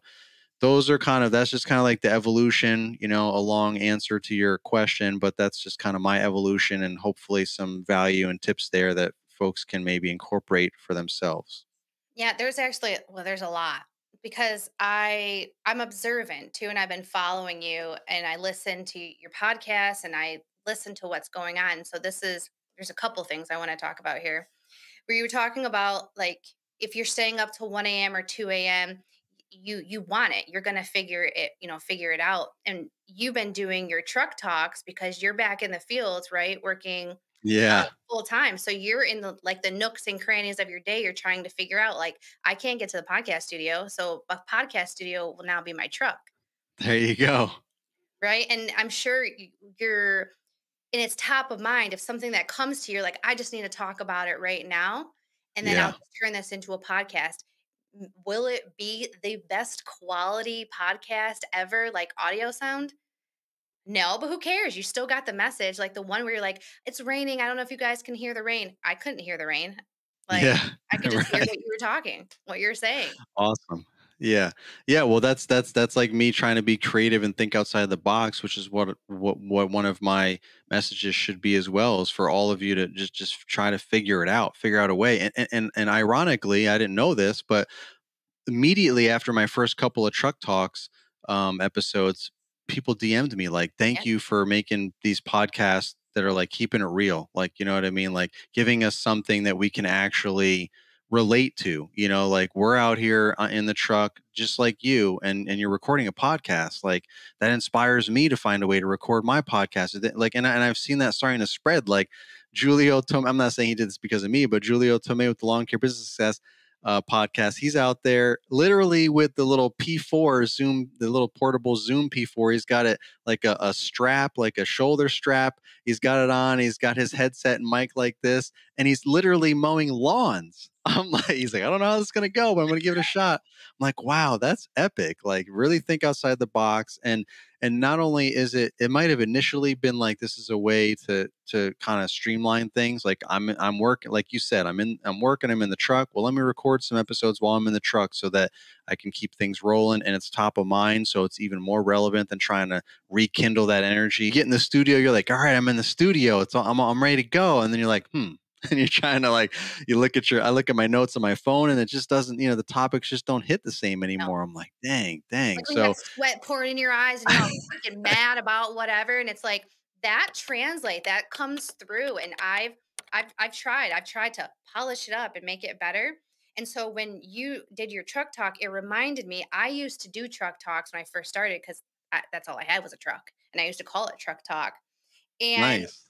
that's just kind of like the evolution, a long answer to your question, but that's just kind of my evolution, and hopefully some value and tips there that folks can maybe incorporate for themselves. Yeah, there's actually, well, there's a lot because I'm observant too, and I've been following you, and I listen to your podcast, and I listen to what's going on. So there's a couple things I want to talk about here. Where you were talking about, like, if you're staying up till 1 a.m. or 2 a.m., you want it. You're gonna figure it out. And you've been doing your truck talks because you're back in the fields, right? Working Yeah. full time. So you're in the nooks and crannies of your day. You're trying to figure out, like, I can't get to the podcast studio. So a podcast studio will now be my truck. There you go. Right. And I'm sure you're, and it's top of mind. If something that comes to you, you're like, I just need to talk about it right now. And then I'll Yeah. just turn this into a podcast. Will it be the best quality podcast ever, like audio sound? No, but who cares? You still got the message. Like the one where you're like, it's raining. I don't know if you guys can hear the rain. I couldn't hear the rain. Like, Yeah. I could just hear Right. what you were talking, what you're saying. Awesome. Yeah. Yeah. Well, that's like me trying to be creative and think outside the box, which is what one of my messages should be as well, is for all of you to just try to figure out a way. And ironically, I didn't know this, but immediately after my first couple of truck talks episodes, people DM'd me like, Yeah. "Thank you for making these podcasts that are like keeping it real." Like, you know what I mean? Like giving us something that we can actually relate to. Like we're out here in the truck just like you, and you're recording a podcast. Like that inspires me to find a way to record my podcast. Like, and I've seen that starting to spread. Like Julio Tome, I'm not saying he did this because of me, but Julio Tome with the Lawn Care Business Success podcast. He's out there literally with the little P4 Zoom, the little portable Zoom P4. He's got it like a strap, like a shoulder strap. He's got it on. He's got his headset and mic like this, and he's literally mowing lawns. I'm like, he's like, I don't know how this is gonna go, but I'm gonna give it a shot. I'm like, wow, that's epic. Like, really think outside the box. And not only is it might have initially been like this is a way to kind of streamline things. Like I'm working, like you said, I'm working, I'm in the truck. Well, let me record some episodes while I'm in the truck so that I can keep things rolling and it's top of mind. So it's even more relevant than trying to rekindle that energy. You get in the studio, you're like, all right, I'm in the studio. I'm ready to go. And then you're like, and you're trying to like I look at my notes on my phone and it just doesn't, the topics just don't hit the same No. anymore. I'm like, dang. Like when you got So sweat pouring in your eyes and you're all freaking mad about whatever, and it's like that translate that comes through. And I've tried to polish it up and make it better. And so when you did your truck talk, it reminded me I used to do truck talks when I first started because that's all I had was a truck, and I used to call it truck talk. And nice.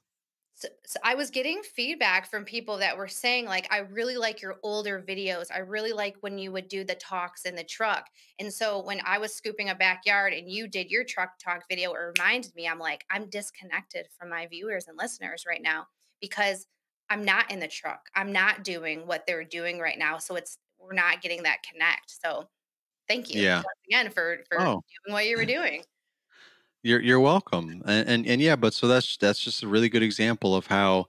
so I was getting feedback from people that were saying, like, I really like your older videos. I really like when you would do the talks in the truck. And so when I was scooping a backyard and you did your truck talk video, it reminded me, I'm like, I'm disconnected from my viewers and listeners right now because I'm not in the truck. I'm not doing what they're doing right now. So we're not getting that connect. So thank you Yeah. once again for Oh, doing what you were doing. you're welcome. And yeah, but so that's just a really good example of how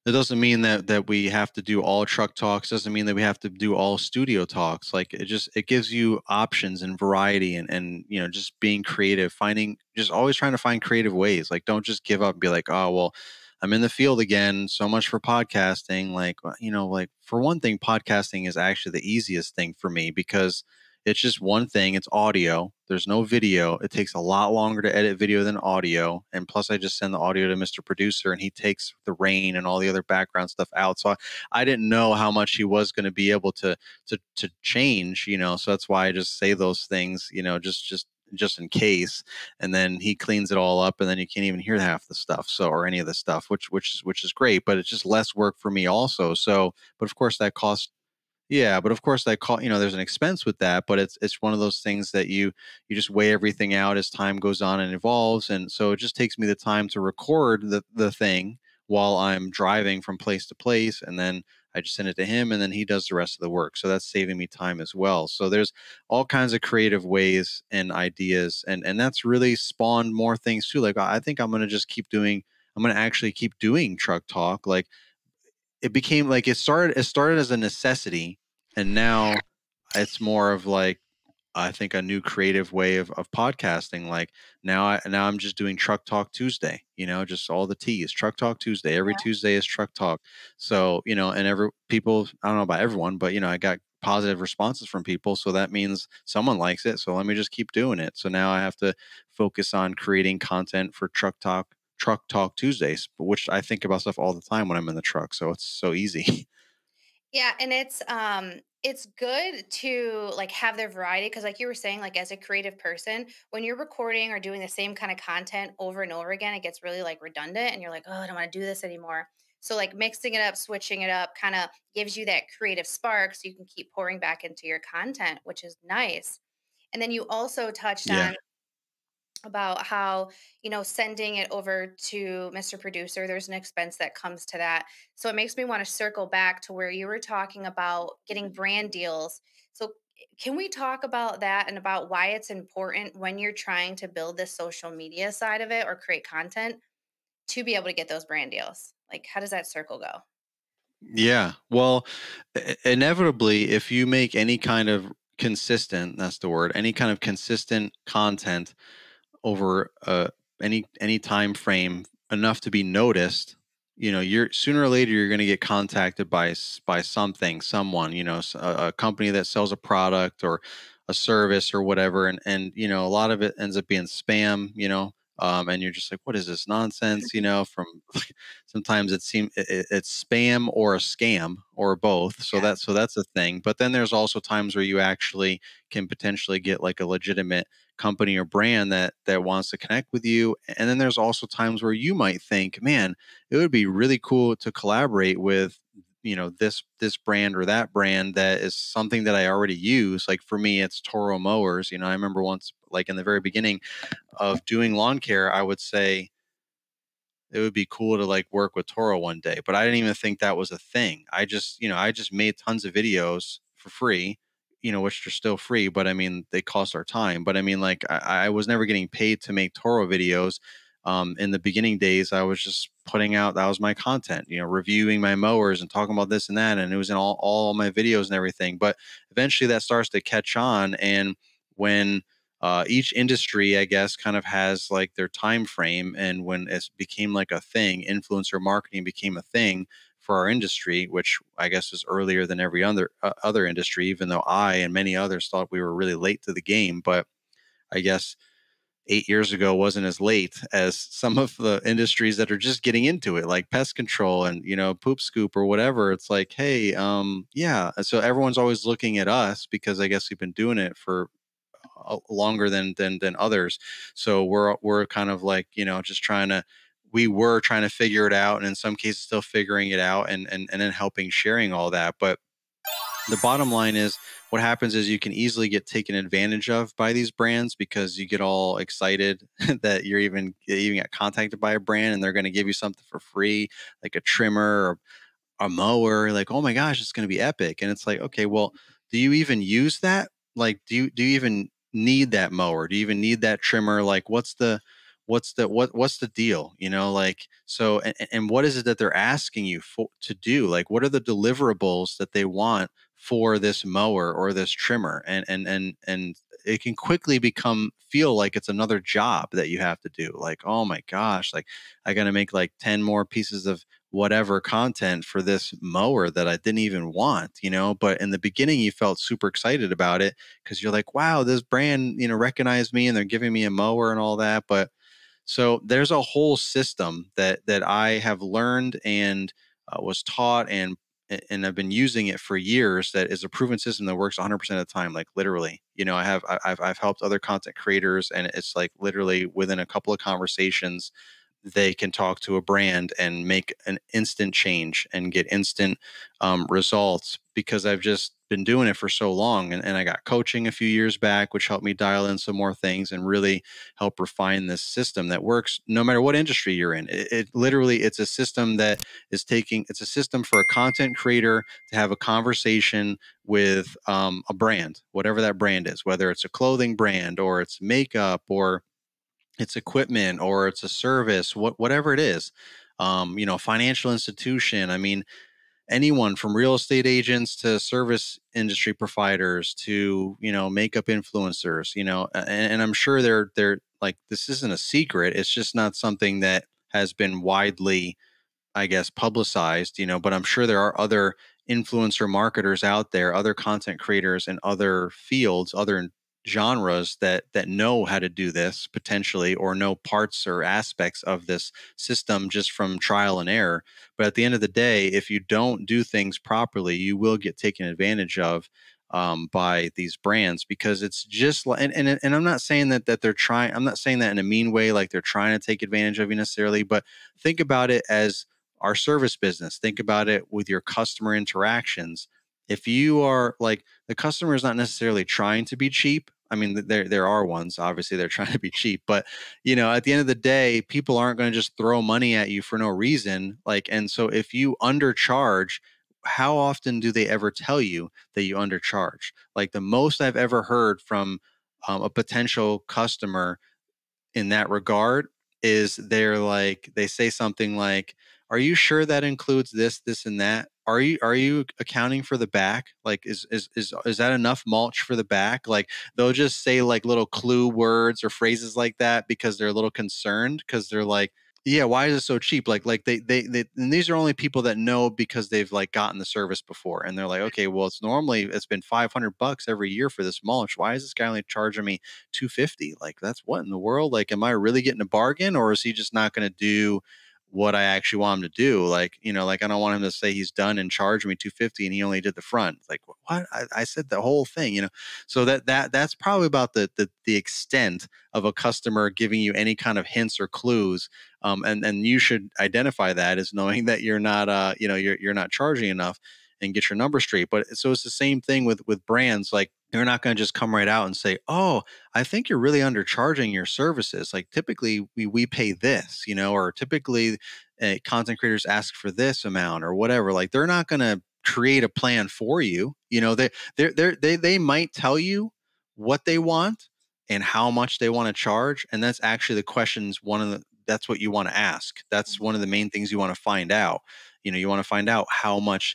it doesn't mean that we have to do all truck talks, doesn't mean that we have to do all studio talks. Like it gives you options and variety and just being creative, finding just always trying to find creative ways. Like don't just give up and be like, oh well, I'm in the field again. So much for podcasting. Like, like for one thing, podcasting is actually the easiest thing for me because it's just one thing. It's audio. There's no video. It takes a lot longer to edit video than audio. And plus, I just send the audio to Mr. Producer and he takes the rain and all the other background stuff out. So I didn't know how much he was going to be able to change, So that's why I just say those things, just in case, and then he cleans it all up and then you can't even hear half the stuff, so, or any of the stuff, which is great, but it's just less work for me also. So but of course that costs. Yeah, but of course that call, there's an expense with that, but it's one of those things that you just weigh everything out as time goes on and evolves. And so it just takes me the time to record the thing while I'm driving from place to place, and then I just send it to him and then he does the rest of the work. So that's saving me time as well. So there's all kinds of creative ways and ideas, and that's really spawned more things too. Like I think I'm going to actually keep doing truck talk. Like it became like it started as a necessity, and now it's more of like I think a new creative way of podcasting. Like now I'm just doing Truck Talk Tuesday, just all the T's. Truck Talk Tuesday. Every Tuesday is Truck Talk. So, and every people, I don't know about everyone, but I got positive responses from people. So that means someone likes it. So let me just keep doing it. So now I have to focus on creating content for Truck Talk Tuesdays, which I think about stuff all the time when I'm in the truck. So it's so easy. Yeah, and it's good to like have their variety because like you were saying, like as a creative person, when you're recording or doing the same kind of content over and over again, it gets really like redundant and you're like, oh, I don't want to do this anymore. So like mixing it up, switching it up kind of gives you that creative spark so you can keep pouring back into your content, which is nice. And then you also touched Yeah. on about how sending it over to Mr. Producer, there's an expense that comes to that. So it makes me want to circle back to where you were talking about getting brand deals. So can we talk about that and about why it's important when you're trying to build this social media side of it or create content to be able to get those brand deals? Like how does that circle go? Yeah. Well, inevitably, if you make any kind of that's the word, any kind of consistent content over any time frame enough to be noticed, you're sooner or later you're going to get contacted by someone, a company that sells a product or a service or whatever, and a lot of it ends up being spam, and you're just like, what is this nonsense, from sometimes it's spam or a scam or both. So Yes. that's a thing. But then there's also times where you actually can potentially get like a legitimate company or brand that wants to connect with you. And then there's also times where you might think, man, it would be really cool to collaborate with this brand or that brand that is something that I already use. Like for me, it's Toro Mowers. I remember once, like in the very beginning of doing lawn care, I would say, it would be cool to like work with Toro one day. But I didn't even think that was a thing. I just made tons of videos for free, which are still free, but I mean, they cost our time. But I mean, like, I was never getting paid to make Toro videos. In the beginning days, I was just putting out, that was my content, reviewing my mowers and talking about this and that. And it was in all my videos and everything. But eventually that starts to catch on. And when each industry, I guess, kind of has like their time frame, and when it became like a thing, influencer marketing became a thing for our industry, which I guess is earlier than every other industry, even though I and many others thought we were really late to the game. But I guess 8 years ago wasn't as late as some of the industries that are just getting into it, like pest control and poop scoop or whatever. It's like, hey, yeah. So everyone's always looking at us because I guess we've been doing it for longer than others. So we're kind of like, just we were trying to figure it out, and in some cases still figuring it out, and then helping sharing all that. But the bottom line is, what happens is you can easily get taken advantage of by these brands because you get all excited that you even got contacted by a brand and they're going to give you something for free, like a trimmer or a mower. Like, oh my gosh, it's going to be epic. And it's like, okay, well, do you even use that? Like, do you even need that mower? Do you even need that trimmer? Like, what's the deal? Like, so, and what is it that they're asking you to do? Like, what are the deliverables that they want for this mower or this trimmer? And it can quickly feel like it's another job that you have to do. Like, oh my gosh, like I got to make like 10 more pieces of whatever content for this mower that I didn't even want, but in the beginning you felt super excited about it because you're like, wow, this brand, recognized me and they're giving me a mower and all that. But so there's a whole system that I have learned and was taught, and I've been using it for years. That is a proven system that works 100% of the time. Like literally, I've helped other content creators, and it's like literally within a couple of conversations, they can talk to a brand and make an instant change and get instant results because I've just been doing it for so long. And I got coaching a few years back, which helped me dial in some more things and really help refine this system that works no matter what industry you're in. It literally, it's a system that it's a system for a content creator to have a conversation with a brand, whatever that brand is, whether it's a clothing brand or it's makeup or it's equipment or it's a service, whatever it is, financial institution. I mean, anyone from real estate agents to service industry providers to, makeup influencers, and I'm sure they're like, this isn't a secret. It's just not something that has been widely, I guess, publicized, but I'm sure there are other influencer marketers out there, other content creators in other fields, other genres that know how to do this potentially, or know parts or aspects of this system just from trial and error. But at the end of the day, if you don't do things properly, you will get taken advantage of by these brands, because it's just like, and I'm not saying that they're trying, I'm not saying that in a mean way, like they're trying to take advantage of you necessarily, but think about it as our service business. Think about it with your customer interactions. If you are like, the customer is not necessarily trying to be cheap. I mean, there are ones, obviously they're trying to be cheap, but at the end of the day, people aren't going to just throw money at you for no reason. Like, and so if you undercharge, how often do they ever tell you that you undercharge? Like the most I've ever heard from a potential customer in that regard is they say something like, are you sure that includes this and that? Are you accounting for the back? Like, is that enough mulch for the back? Like, they'll just say like little clue words or phrases like that because they're a little concerned, because they're like, yeah, why is it so cheap? Like they and these are only people that know because they've like gotten the service before, and they're like, okay, well, it's been $500 every year for this mulch. Why is this guy only charging me 250? Like, that's what in the world? Like, am I really getting a bargain, or is he just not going to do what I actually want him to do? Like, like, I don't want him to say he's done and charge me 250 and he only did the front. Like, what? I said the whole thing, So that's probably about the extent of a customer giving you any kind of hints or clues. And you should identify that as knowing that you're not you're not charging enough, and get your number straight. But so it's the same thing with brands. Like, They're not going to just come right out and say, "Oh, I think you're really undercharging your services. Like typically we pay this, or typically content creators ask for this amount or whatever." Like they're not going to create a plan for you. They might tell you what they want and how much they want to charge, and that's actually the questions. That's what you want to ask. That's one of the main things you want to find out. You want to find out how much,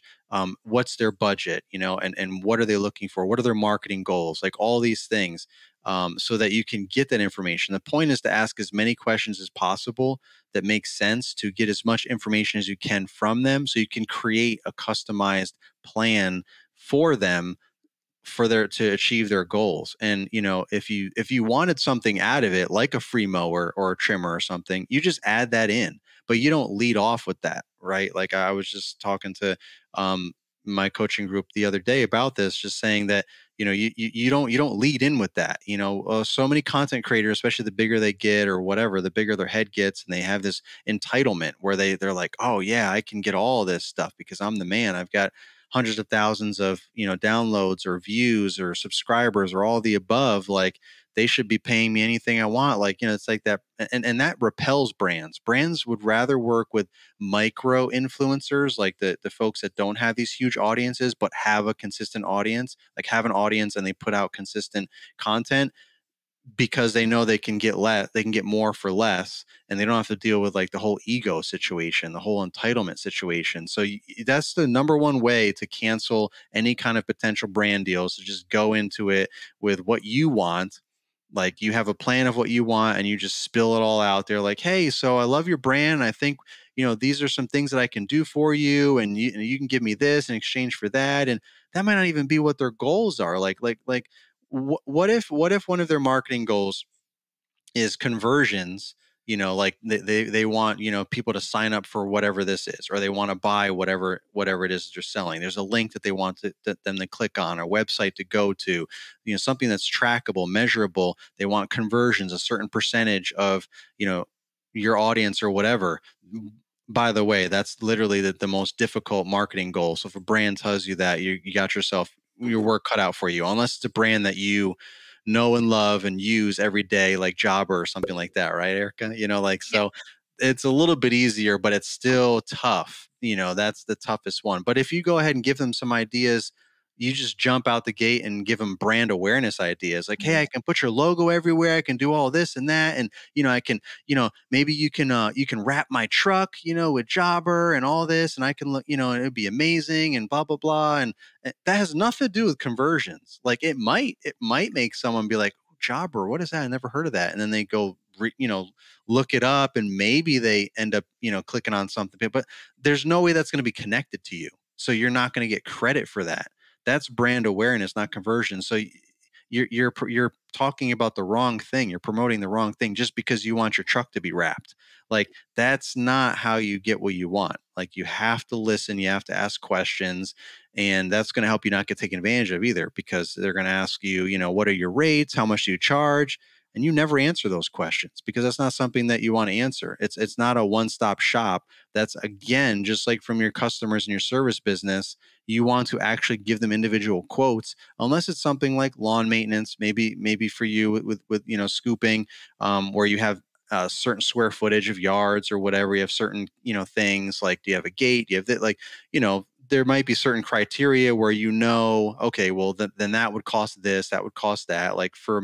what's their budget, and what are they looking for? What are their marketing goals? Like all these things, so that you can get that information. The point is to ask as many questions as possible that make sense to get as much information as you can from them so you can create a customized plan for them for their to achieve their goals. And if you wanted something out of it like a free mower or a trimmer or something, you just add that in, but you don't lead off with that, right? Like I was just talking to um my coaching group the other day about this, just saying that you don't lead in with that. So many content creators, especially the bigger they get or whatever, the bigger their head gets, and they have this entitlement where they're like, oh yeah, I can get all this stuff because I'm the man. I've got hundreds of thousands of downloads or views or subscribers or all the above. Like they should be paying me anything I want. Like it's like that. And that repels brands would rather work with micro influencers, like the folks that don't have these huge audiences but have a consistent audience, like have an audience and they put out consistent content, because they know they can get more for less, and they don't have to deal with like the whole ego situation, the whole entitlement situation. So that's the number one way to cancel any kind of potential brand deals, to just go into it with what you want. Like you have a plan of what you want and you just spill it all out there, like, hey, so I love your brand, I think these are some things that I can do for you, and you can give me this in exchange for that. And that might not even be what their goals are. What if one of their marketing goals is conversions? Like they want people to sign up for whatever this is, or they want to buy whatever it is they're selling. There's a link that they want them to click on, a website to go to, something that's trackable, measurable. They want conversions, a certain percentage of your audience or whatever. By the way, that's literally the most difficult marketing goal. So if a brand tells you that, you got your work cut out for you, unless it's a brand that you know and love and use every day, like Jobber or something like that, right, Erica? Yeah. So it's a little bit easier, but it's still tough. That's the toughest one. But if you go ahead and give them some ideas, you just jump out the gate and give them brand awareness ideas, like, hey, Mhm. I can put your logo everywhere, I can do all this and that, and I can, maybe you can wrap my truck, with Jobber and all this, and I can look, and it'd be amazing and blah blah blah. And that has nothing to do with conversions. Like it might make someone be like, Jobber, what is that? I never heard of that. And then they go look it up, and maybe they end up clicking on something, but there's no way that's going to be connected to you, so you're not going to get credit for that. That's brand awareness, not conversion. So you're talking about the wrong thing. You're promoting the wrong thing just because you want your truck to be wrapped. Like that's not how you get what you want. Like you have to listen, you have to ask questions, and that's going to help you not get taken advantage of either, because they're going to ask you, what are your rates? How much do you charge? And you never answer those questions because that's not something that you want to answer. It's not a one-stop shop. That's, again, just like from your customers in your service business, you want to actually give them individual quotes, unless it's something like lawn maintenance, maybe for you with scooping, where you have a certain square footage of yards or whatever. You have certain things like, do you have a gate? Do you have that? Like there might be certain criteria where okay, well then that would cost this, that would cost that. Like for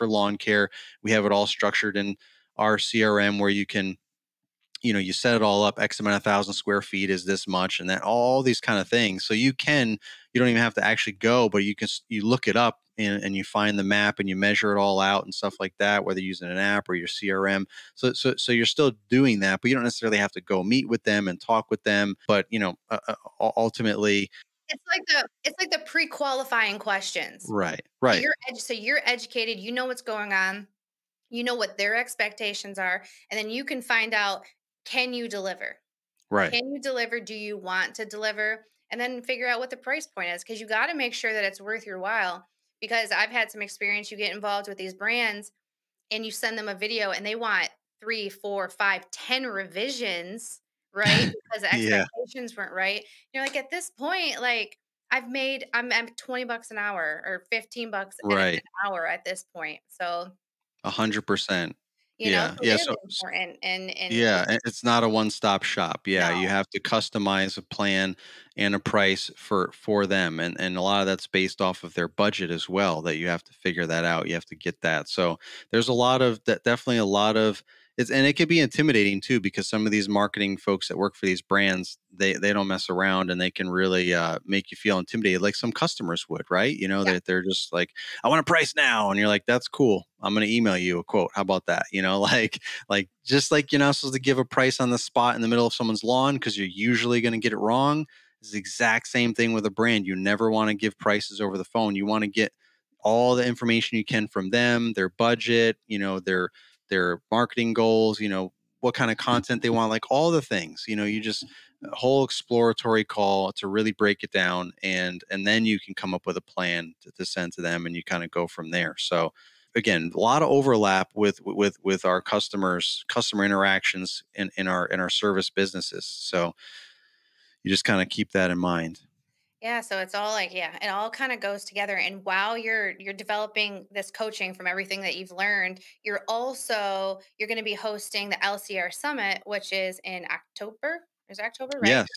lawn care, we have it all structured in our CRM where you can you set it all up, X amount of 1,000 square feet is this much, and that all these kind of things. So you don't even have to actually go, but you look it up, and you find the map and you measure it all out and stuff like that, whether you're using an app or your CRM. So you're still doing that, but you don't necessarily have to go meet with them and talk with them. But ultimately, It's like the pre-qualifying questions. right, So right, you're educated, you know what's going on, you know what their expectations are, and then you can find out, can you deliver? right. Can you deliver? Do you want to deliver? And then figure out what the price point is, because you got to make sure that it's worth your while. Because I've had some experience, you get involved with these brands and you send them a video and they want 3, 4, 5, 10 revisions, right? Because the Yeah, expectations weren't right. You're like, at this point, like, I'm 20 bucks an hour or 15 bucks an Right. hour at this point. So, it's 100%. so Yeah. it Yeah. is So important and yeah, it's not a one-stop shop. Yeah, no. you have to customize a plan and a price for them, and a lot of that's based off of their budget as well. That you have to figure that out. You have to get that. So there's a lot of that. Definitely a lot of it's, and it could be intimidating too because some of these marketing folks that work for these brands, they don't mess around and they can really make you feel intimidated, like some customers would, right? You know Yeah. that they're just like, I want a price now, and you're like, that's cool. I'm going to email you a quote. How about that? You know, like just like you're not supposed to give a price on the spot in the middle of someone's lawn because you're usually going to get it wrong. It's the exact same thing with a brand. You never want to give prices over the phone. You want to get all the information you can from them, their budget, their marketing goals, what kind of content they want, like all the things. You just a whole exploratory call to really break it down, and then you can come up with a plan to send to them, and you kind of go from there. So again, a lot of overlap with our customer interactions in our service businesses. So you just kind of keep that in mind. Yeah, so it's all like, yeah, it all kind of goes together. And while you're developing this coaching from everything that you've learned, you're going to be hosting the LCR Summit, which is in October. Is it October, right? Yes.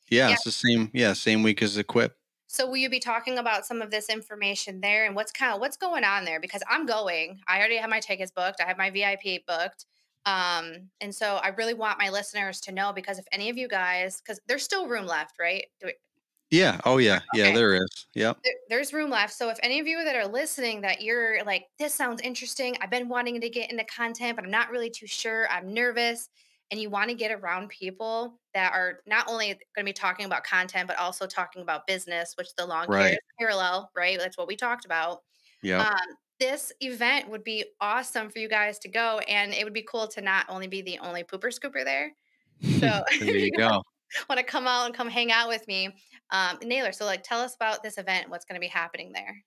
Yeah, Yeah. it's the same week as Equip. So will you be talking about some of this information there and what's going on there? Because I'm going. I already have my tickets booked. I have my VIP booked. And so I really want my listeners to know because if any of you guys, because there's still room left, right? Yeah. Oh yeah. Yeah, Okay. there is. Yep. There's room left. So if any of you that are listening that you're like, this sounds interesting. I've been wanting to get into content, but I'm not really too sure. I'm nervous. And you want to get around people that are not only going to be talking about content, but also talking about business, which the lawn care is Right. parallel, right? That's what we talked about. Yep. Um, this event would be awesome for you guys to go. And it would be cool to not only be the only pooper scooper there. So There you go. want to come out and come hang out with me. Naylor, so like tell us about this event, what's going to be happening there.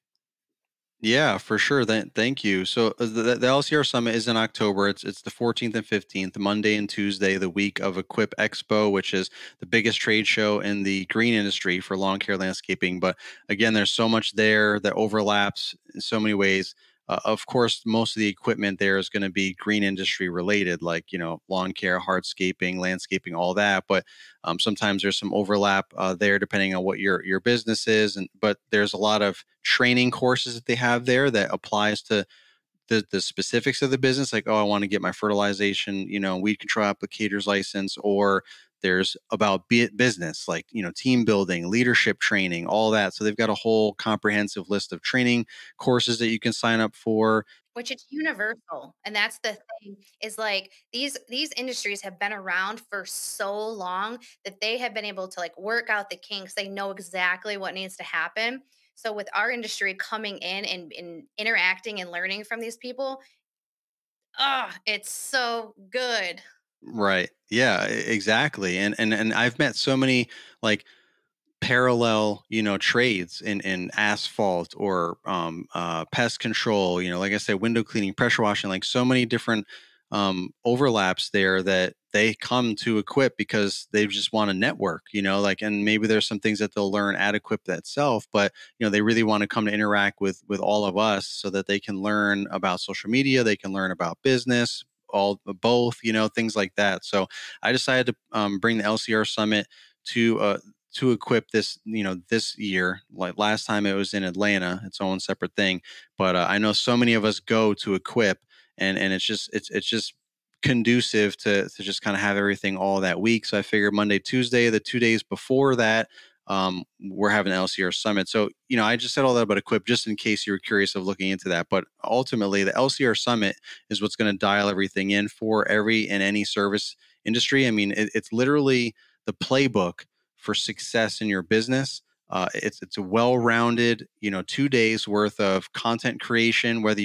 Yeah, for sure. Thank you. So the LCR Summit is in October. It's the 14th and 15th, Monday and Tuesday, the week of Equip Expo, which is the biggest trade show in the green industry for lawn care landscaping. But again, there's so much there that overlaps in so many ways. Of course, most of the equipment there is going to be green industry related, like lawn care, hardscaping, landscaping, all that. But sometimes there's some overlap there, depending on what your business is. But there's a lot of training courses that they have there that applies to the specifics of the business. Like, oh, I want to get my fertilization, weed control applicators license, or there's about business, like team building, leadership training, all that. So they've got a whole comprehensive list of training courses that you can sign up for. Which it's universal. And that's the thing is like these industries have been around for so long that they have been able to like work out the kinks. They know exactly what needs to happen. So with our industry coming in and interacting and learning from these people, it's so good. Right. Yeah, exactly. And I've met so many like parallel trades in asphalt or pest control, like I said, window cleaning, pressure washing, like so many different overlaps there that they come to Equip because they just want to network, like, and maybe there's some things that they'll learn at Equip itself, but they really want to come to interact with all of us so that they can learn about social media, they can learn about business, all both, things like that. So I decided to bring the LCR Summit to Equip this year. Like last time it was in Atlanta, its own separate thing. But I know so many of us go to Equip, and it's just conducive to just kind of have everything all that week. So I figured Monday, Tuesday, the 2 days before that, we're having an LCR Summit. So I just said all that about Equip just in case you were curious of looking into that. But ultimately, the LCR Summit is what's going to dial everything in for every and any service industry. I mean, it's literally the playbook for success in your business. It's a well-rounded, 2 days worth of content creation. Whether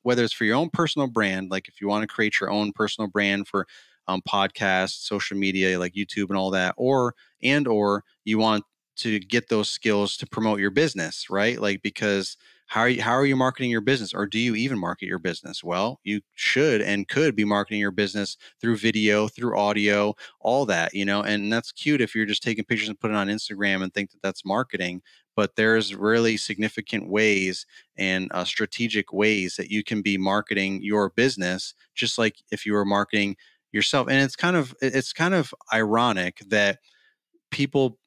it's for your own personal brand, like if you want to create your own personal brand for podcasts, social media, like YouTube and all that, or you want to get those skills to promote your business, right? Like because how are you marketing your business, or do you even market your business? Well, you should and could be marketing your business through video, through audio, all that, and that's cute if you're just taking pictures and putting it on Instagram and think that that's marketing. but there's really significant ways and strategic ways that you can be marketing your business, just like if you were marketing yourself. And it's kind of ironic that people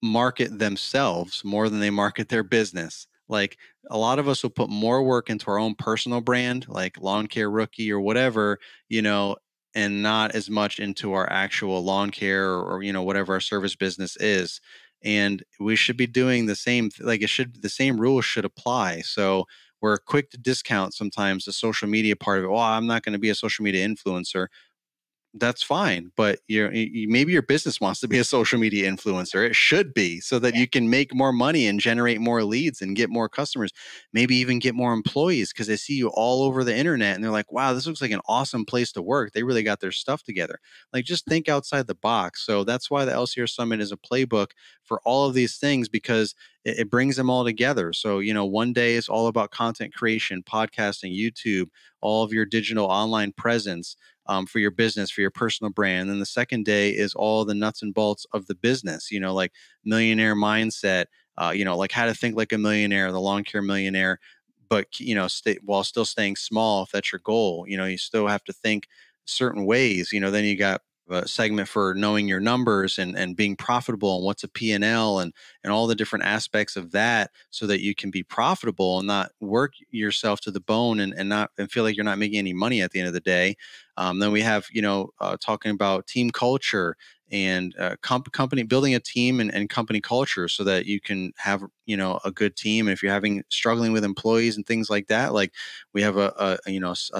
market themselves more than they market their business. Like a lot of us will put more work into our own personal brand, like Lawn Care Rookie or whatever, you know, and not as much into our actual lawn care or whatever our service business is. And we should be doing the same, like the same rules should apply. So we're quick to discount sometimes the social media part of it. Well, I'm not going to be a social media influencer. That's fine, but maybe your business wants to be a social media influencer. It should be, so that Yeah. you can make more money and generate more leads and get more customers, maybe even get more employees, because they see you all over the internet and they're like, wow, this looks like an awesome place to work. They really got their stuff together. Like, just think outside the box. So that's why the LCR Summit is a playbook for all of these things, because it brings them all together. So, one day is all about content creation, podcasting, YouTube, all of your digital online presence, for your business, for your personal brand. And the second day is all the nuts and bolts of the business, like millionaire mindset, like how to think like a millionaire, the lawn care millionaire, but, while still staying small, if that's your goal. You still have to think certain ways. Then you got a segment for knowing your numbers and being profitable, and what's a P&L, and all the different aspects of that, so that you can be profitable and not work yourself to the bone, and feel like you're not making any money at the end of the day. Then we have, talking about team culture and company, building a team and company culture, so that you can have, a good team. And if you're struggling with employees and things like that, like we have a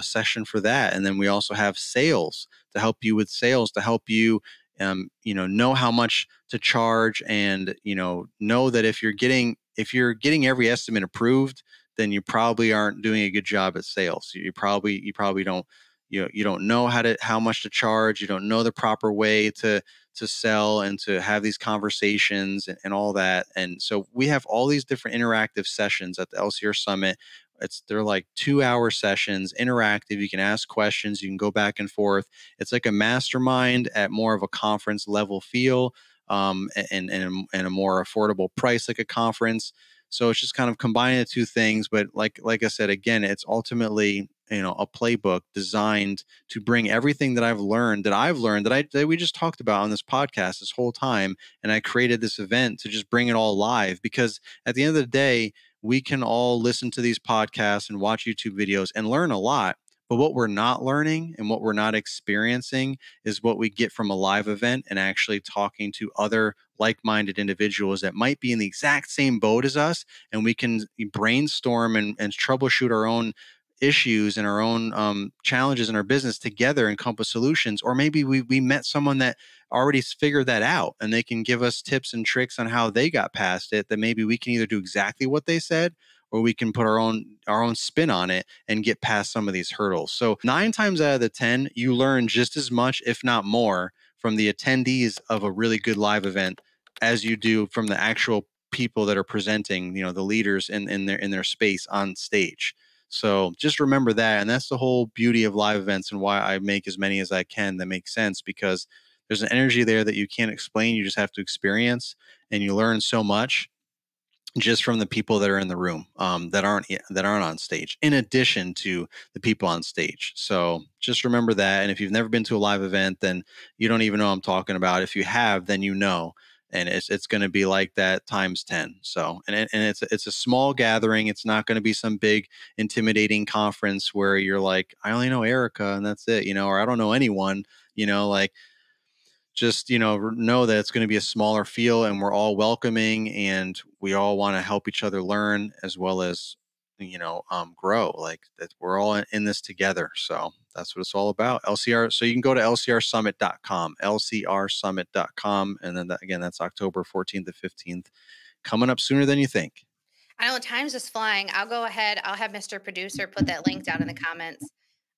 session for that. And then we also have sales, to help you with sales, to help you, know how much to charge, and, know that if you're getting every estimate approved, then you probably aren't doing a good job at sales. You probably don't, you don't know how much to charge. You don't know the proper way to sell and to have these conversations, and all that. And so we have all these different interactive sessions at the LCR Summit. They're like 2-hour sessions, interactive. You can ask questions, you can go back and forth. It's like a mastermind at more of a conference level feel, and a more affordable price, like a conference. So it's just kind of combining the two things. But like I said, again, it's ultimately, a playbook designed to bring everything that we just talked about on this podcast this whole time. And I created this event to just bring it all live, because at the end of the day, we can all listen to these podcasts and watch YouTube videos and learn a lot. But what we're not learning and what we're not experiencing is what we get from a live event, and actually talking to other like-minded individuals that might be in the exact same boat as us. And we can brainstorm and troubleshoot our own issues and our own challenges in our business together, and come up with solutions. Or maybe we met someone that already figured that out, and they can give us tips and tricks on how they got past it, that maybe we can either do exactly what they said, or we can put our own spin on it and get past some of these hurdles. So 9 times out of the 10, you learn just as much, if not more, from the attendees of a really good live event as you do from the actual people that are presenting, the leaders in their space on stage. So just remember that. And that's the whole beauty of live events, and why I make as many as I can that make sense, because there's an energy there that you can't explain. You just have to experience, and you learn so much just from the people that are in the room, that aren't on stage, in addition to the people on stage. So just remember that. And if you've never been to a live event, then you don't even know what I'm talking about. If you have, then you know. And it's going to be like that times 10. So, and it's a small gathering. It's not going to be some big intimidating conference where you're like, I only know Erica and that's it, or I don't know anyone, like, just, know that it's going to be a smaller feel, and we're all welcoming, and we all want to help each other learn, as well as, grow. Like that, we're all in this together. So that's what it's all about. LCR. So you can go to lcrsummit.com, lcrsummit.com. And then again, that's October 14th to 15th, coming up sooner than you think. I know time's just flying. I'll go ahead. I'll have Mr. Producer put that link down in the comments,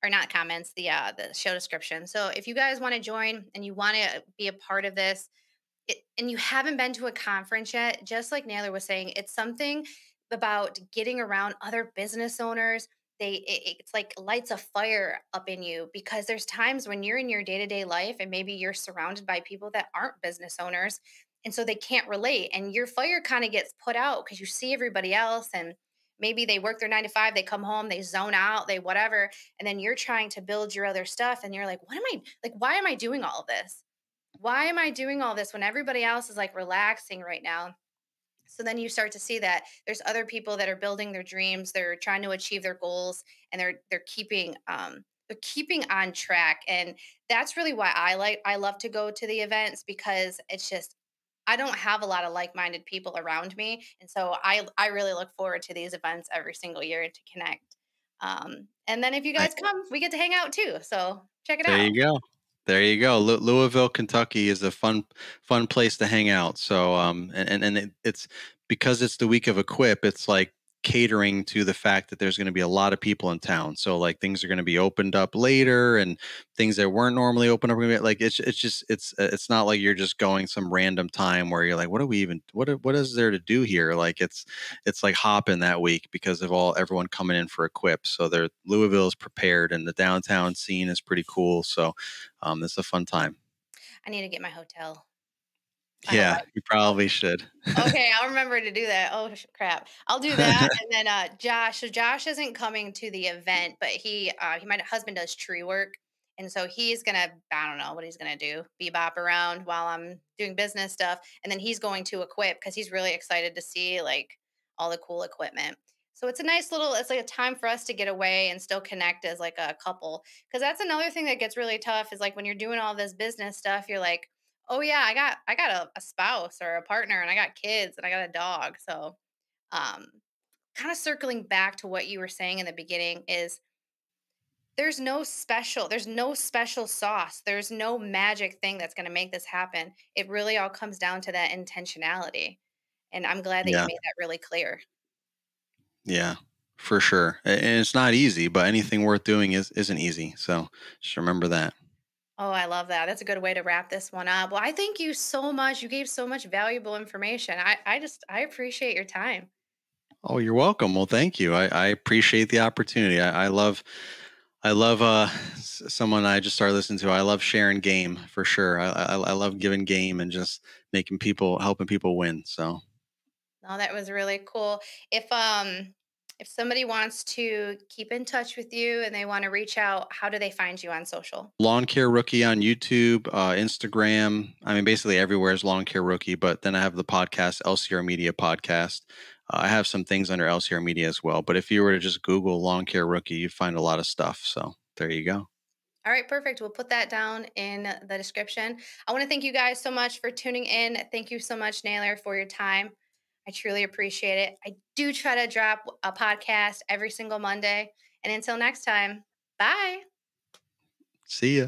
or not comments, the show description. So if you guys want to join and you want to be a part of this, and you haven't been to a conference yet, just like Naylor was saying, it's something about getting around other business owners it's like lights a fire up in you, because there's times when you're in your day-to-day life and maybe you're surrounded by people that aren't business owners, and so they can't relate, and your fire kind of gets put out because you see everybody else, and maybe they work their 9 to 5, they come home, they zone out, they whatever, and then you're trying to build your other stuff, and you're like, what am I, like, why am I doing all of this? Why am I doing all this when everybody else is like relaxing right now? So then you start to see that there's other people that are building their dreams, they're trying to achieve their goals, and they're keeping on track. And that's really why I love to go to the events, because it's just, I don't have a lot of like-minded people around me, and so I really look forward to these events every single year to connect. And then if you I guys come, we get to hang out too, so check it There out. you go. There you go. Louisville, Kentucky is a fun place to hang out. So it's because it's the week of Equip. It's like catering to the fact that there's going to be a lot of people in town. So like things are going to be opened up later, and things that weren't normally open up. Like it's not like you're just going some random time where you're like, what do we even what is there to do here? Like it's like hopping that week because of everyone coming in for Equip. So Louisville is prepared, and the downtown scene is pretty cool. So it's a fun time. I need to get my hotel. I hope Yeah, you probably should. Okay, I'll remember to do that. Oh, crap. I'll do that, and then, Josh, so Josh isn't coming to the event, but my husband does tree work, and so he's gonna, I don't know what he's gonna do, bebop around while I'm doing business stuff, and then he's going to Equip because he's really excited to see, like, all the cool equipment. So it's like a time for us to get away and still connect as, like, a couple. Because that's another thing that gets really tough is, like, when you're doing all this business stuff, you're like, oh yeah, I got a spouse or a partner, and I got kids, and I got a dog. So, um, kind of circling back to what you were saying in the beginning is there's no special sauce. There's no magic thing that's going to make this happen. It really all comes down to that intentionality. And I'm glad that you Yeah, made that really clear. yeah, for sure. And it's not easy, but anything worth doing isn't easy. So just remember that. Oh, I love that. That's a good way to wrap this one up. Well, I thank you so much. You gave so much valuable information. I appreciate your time. Oh, you're welcome. Well, thank you. I appreciate the opportunity. I love someone I just started listening to. I love sharing game for sure. I love giving game and just helping people win. So No, that was really cool. If somebody wants to keep in touch with you and they want to reach out, how do they find you on social? Lawn Care Rookie on YouTube, Instagram. I mean, basically everywhere is Lawn Care Rookie. But then I have the podcast, LCR Media Podcast. I have some things under LCR Media as well. But if you were to just Google Lawn Care Rookie, you find a lot of stuff. So there you go. All right, perfect. We'll put that down in the description. I want to thank you guys so much for tuning in. Thank you so much, Naylor, for your time. I truly appreciate it. I do try to drop a podcast every single Monday. And until next time, bye. See ya.